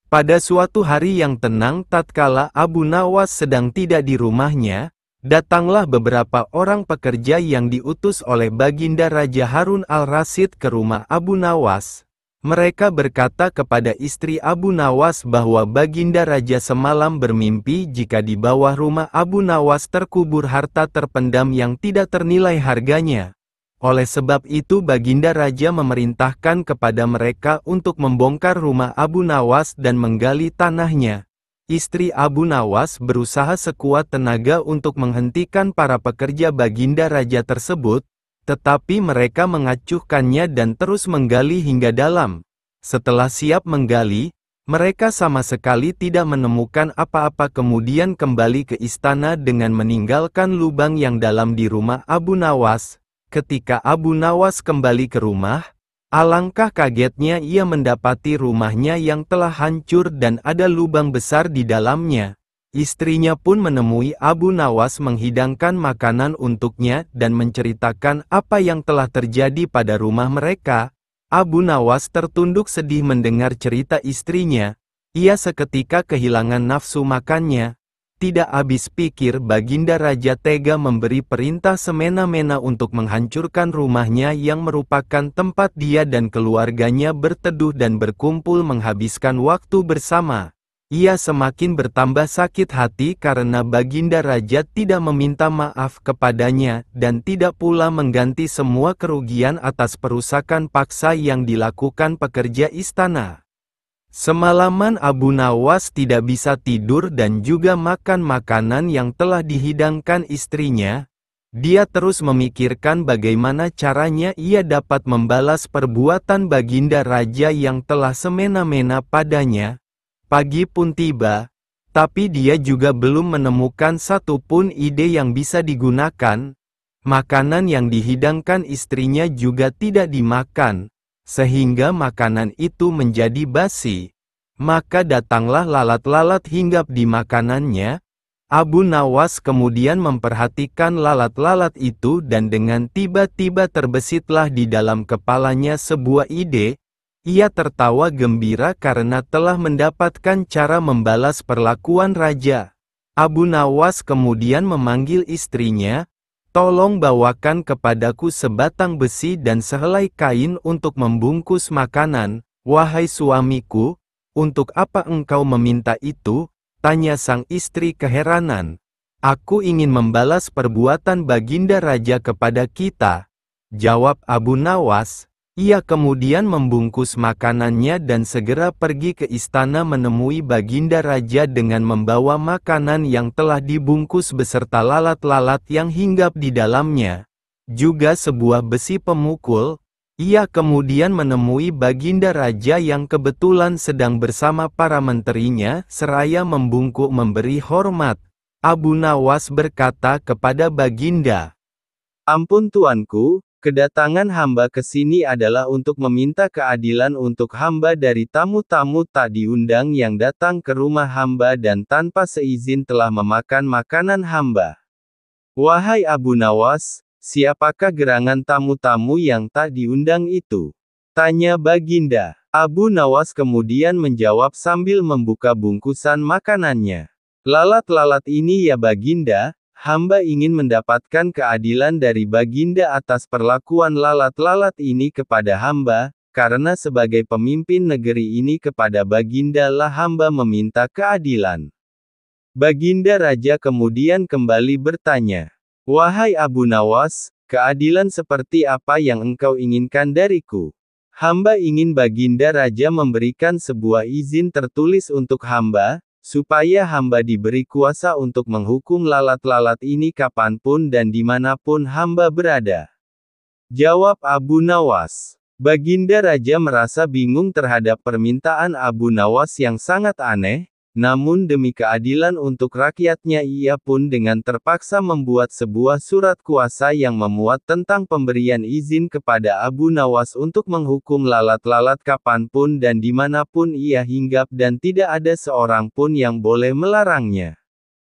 Pada suatu hari yang tenang tatkala Abu Nawas sedang tidak di rumahnya, datanglah beberapa orang pekerja yang diutus oleh Baginda Raja Harun al-Rasyid ke rumah Abu Nawas. Mereka berkata kepada istri Abu Nawas bahwa Baginda Raja semalam bermimpi jika di bawah rumah Abu Nawas terkubur harta terpendam yang tidak ternilai harganya. Oleh sebab itu Baginda Raja memerintahkan kepada mereka untuk membongkar rumah Abu Nawas dan menggali tanahnya. Istri Abu Nawas berusaha sekuat tenaga untuk menghentikan para pekerja Baginda Raja tersebut, tetapi mereka mengacuhkannya dan terus menggali hingga dalam. Setelah siap menggali, mereka sama sekali tidak menemukan apa-apa kemudian kembali ke istana dengan meninggalkan lubang yang dalam di rumah Abu Nawas. Ketika Abu Nawas kembali ke rumah, alangkah kagetnya ia mendapati rumahnya yang telah hancur dan ada lubang besar di dalamnya. Istrinya pun menemui Abu Nawas menghidangkan makanan untuknya dan menceritakan apa yang telah terjadi pada rumah mereka. Abu Nawas tertunduk sedih mendengar cerita istrinya. Ia seketika kehilangan nafsu makannya. Tidak habis pikir Baginda Raja tega memberi perintah semena-mena untuk menghancurkan rumahnya yang merupakan tempat dia dan keluarganya berteduh dan berkumpul menghabiskan waktu bersama. Ia semakin bertambah sakit hati karena Baginda Raja tidak meminta maaf kepadanya dan tidak pula mengganti semua kerugian atas perusakan paksa yang dilakukan pekerja istana. Semalaman Abu Nawas tidak bisa tidur dan juga makan makanan yang telah dihidangkan istrinya. Dia terus memikirkan bagaimana caranya ia dapat membalas perbuatan Baginda Raja yang telah semena-mena padanya. Pagi pun tiba, tapi dia juga belum menemukan satupun ide yang bisa digunakan. Makanan yang dihidangkan istrinya juga tidak dimakan, sehingga makanan itu menjadi basi. Maka datanglah lalat-lalat hinggap di makanannya. Abu Nawas kemudian memperhatikan lalat-lalat itu dan dengan tiba-tiba terbesitlah di dalam kepalanya sebuah ide. Ia tertawa gembira karena telah mendapatkan cara membalas perlakuan raja. Abu Nawas kemudian memanggil istrinya, tolong bawakan kepadaku sebatang besi dan sehelai kain untuk membungkus makanan. Wahai suamiku, untuk apa engkau meminta itu? Tanya sang istri keheranan. Aku ingin membalas perbuatan Baginda Raja kepada kita. Jawab Abu Nawas. Ia kemudian membungkus makanannya dan segera pergi ke istana menemui Baginda Raja dengan membawa makanan yang telah dibungkus beserta lalat-lalat yang hinggap di dalamnya. Juga sebuah besi pemukul. Ia kemudian menemui Baginda Raja yang kebetulan sedang bersama para menterinya seraya membungkuk memberi hormat. Abu Nawas berkata kepada Baginda, "Ampun tuanku, kedatangan hamba ke sini adalah untuk meminta keadilan untuk hamba dari tamu-tamu tak diundang yang datang ke rumah hamba dan tanpa seizin telah memakan makanan hamba." "Wahai Abu Nawas, siapakah gerangan tamu-tamu yang tak diundang itu?" tanya Baginda. Abu Nawas kemudian menjawab sambil membuka bungkusan makanannya. "Lalat-lalat ini ya Baginda, hamba ingin mendapatkan keadilan dari Baginda atas perlakuan lalat-lalat ini kepada hamba, karena sebagai pemimpin negeri ini kepada Baginda lah hamba meminta keadilan." Baginda Raja kemudian kembali bertanya, "Wahai Abu Nawas, keadilan seperti apa yang engkau inginkan dariku?" "Hamba ingin Baginda Raja memberikan sebuah izin tertulis untuk hamba, supaya hamba diberi kuasa untuk menghukum lalat-lalat ini kapanpun dan dimanapun hamba berada," jawab Abu Nawas. Baginda Raja merasa bingung terhadap permintaan Abu Nawas yang sangat aneh, namun demi keadilan untuk rakyatnya ia pun dengan terpaksa membuat sebuah surat kuasa yang memuat tentang pemberian izin kepada Abu Nawas untuk menghukum lalat-lalat kapanpun dan dimanapun ia hinggap dan tidak ada seorang pun yang boleh melarangnya.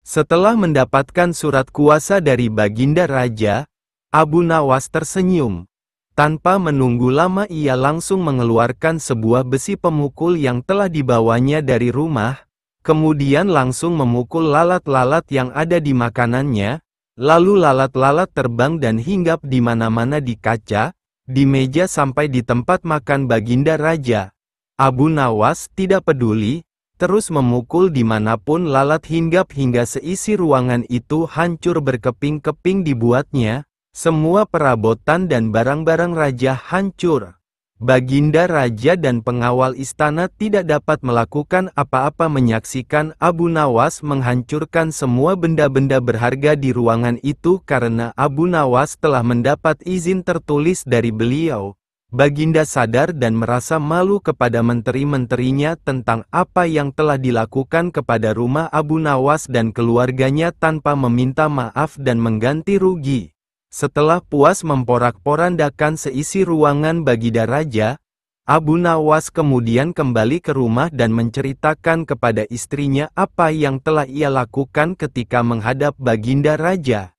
Setelah mendapatkan surat kuasa dari Baginda Raja, Abu Nawas tersenyum. Tanpa menunggu lama ia langsung mengeluarkan sebuah besi pemukul yang telah dibawanya dari rumah, kemudian langsung memukul lalat-lalat yang ada di makanannya, lalu lalat-lalat terbang dan hinggap di mana-mana di kaca, di meja sampai di tempat makan Baginda Raja. Abu Nawas tidak peduli, terus memukul dimanapun lalat hinggap hingga seisi ruangan itu hancur berkeping-keping dibuatnya, semua perabotan dan barang-barang raja hancur. Baginda Raja dan pengawal istana tidak dapat melakukan apa-apa menyaksikan Abu Nawas menghancurkan semua benda-benda berharga di ruangan itu karena Abu Nawas telah mendapat izin tertulis dari beliau. Baginda sadar dan merasa malu kepada menteri-menterinya tentang apa yang telah dilakukan kepada rumah Abu Nawas dan keluarganya tanpa meminta maaf dan mengganti rugi. Setelah puas memporak-porandakan seisi ruangan Baginda Raja, Abu Nawas kemudian kembali ke rumah dan menceritakan kepada istrinya apa yang telah ia lakukan ketika menghadap Baginda Raja.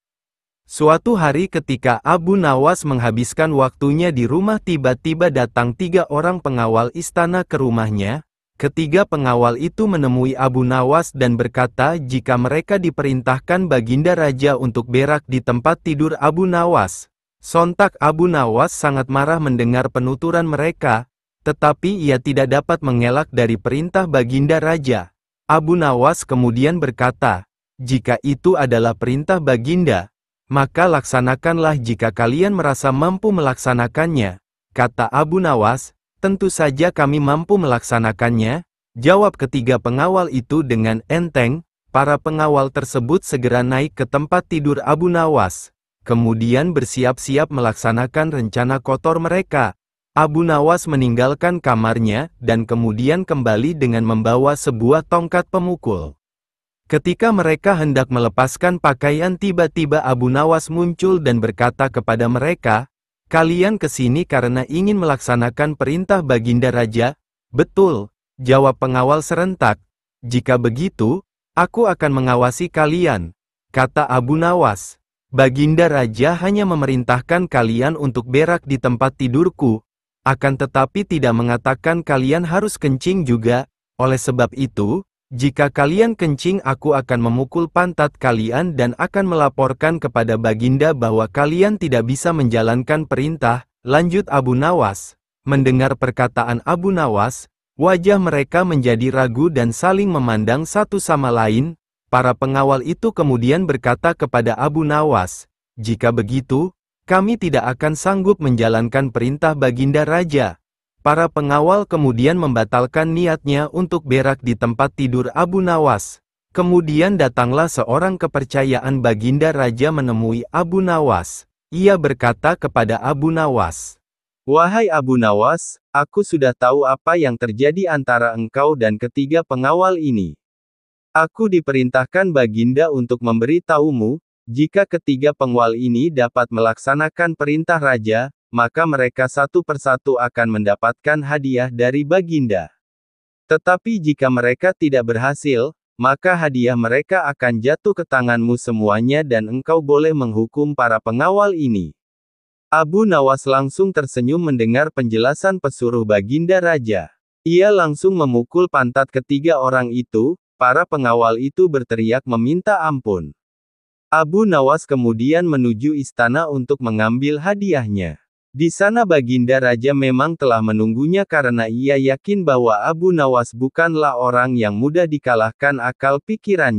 Suatu hari ketika Abu Nawas menghabiskan waktunya di rumah tiba-tiba datang 3 orang pengawal istana ke rumahnya. Ketiga pengawal itu menemui Abu Nawas dan berkata jika mereka diperintahkan Baginda Raja untuk berak di tempat tidur Abu Nawas. Sontak Abu Nawas sangat marah mendengar penuturan mereka, tetapi ia tidak dapat mengelak dari perintah Baginda Raja. Abu Nawas kemudian berkata, "Jika itu adalah perintah Baginda, maka laksanakanlah jika kalian merasa mampu melaksanakannya." Kata Abu Nawas, "Tentu saja kami mampu melaksanakannya," jawab ketiga pengawal itu dengan enteng. Para pengawal tersebut segera naik ke tempat tidur Abu Nawas, kemudian bersiap-siap melaksanakan rencana kotor mereka. Abu Nawas meninggalkan kamarnya, dan kemudian kembali dengan membawa sebuah tongkat pemukul. Ketika mereka hendak melepaskan pakaian tiba-tiba Abu Nawas muncul dan berkata kepada mereka, "Kalian ke sini karena ingin melaksanakan perintah Baginda Raja?" "Betul," jawab pengawal serentak. "Jika begitu, aku akan mengawasi kalian," kata Abu Nawas. "Baginda Raja hanya memerintahkan kalian untuk berak di tempat tidurku, akan tetapi tidak mengatakan kalian harus kencing juga. Oleh sebab itu, jika kalian kencing aku akan memukul pantat kalian dan akan melaporkan kepada Baginda bahwa kalian tidak bisa menjalankan perintah," lanjut Abu Nawas. Mendengar perkataan Abu Nawas, wajah mereka menjadi ragu dan saling memandang satu sama lain. Para pengawal itu kemudian berkata kepada Abu Nawas, "Jika begitu, Kami tidak akan sanggup menjalankan perintah Baginda Raja. Para pengawal kemudian membatalkan niatnya untuk berak di tempat tidur Abu Nawas. Kemudian datanglah seorang kepercayaan Baginda Raja menemui Abu Nawas. Ia berkata kepada Abu Nawas, "Wahai Abu Nawas, aku sudah tahu apa yang terjadi antara engkau dan ketiga pengawal ini. Aku diperintahkan Baginda untuk memberitahumu, jika ketiga pengawal ini dapat melaksanakan perintah Raja, maka mereka satu persatu akan mendapatkan hadiah dari Baginda. Tetapi jika mereka tidak berhasil, maka hadiah mereka akan jatuh ke tanganmu semuanya dan engkau boleh menghukum para pengawal ini." Abu Nawas langsung tersenyum mendengar penjelasan pesuruh Baginda Raja. Ia langsung memukul pantat ketiga orang itu, para pengawal itu berteriak meminta ampun. Abu Nawas kemudian menuju istana untuk mengambil hadiahnya. Di sana Baginda Raja memang telah menunggunya karena ia yakin bahwa Abu Nawas bukanlah orang yang mudah dikalahkan akal pikirannya.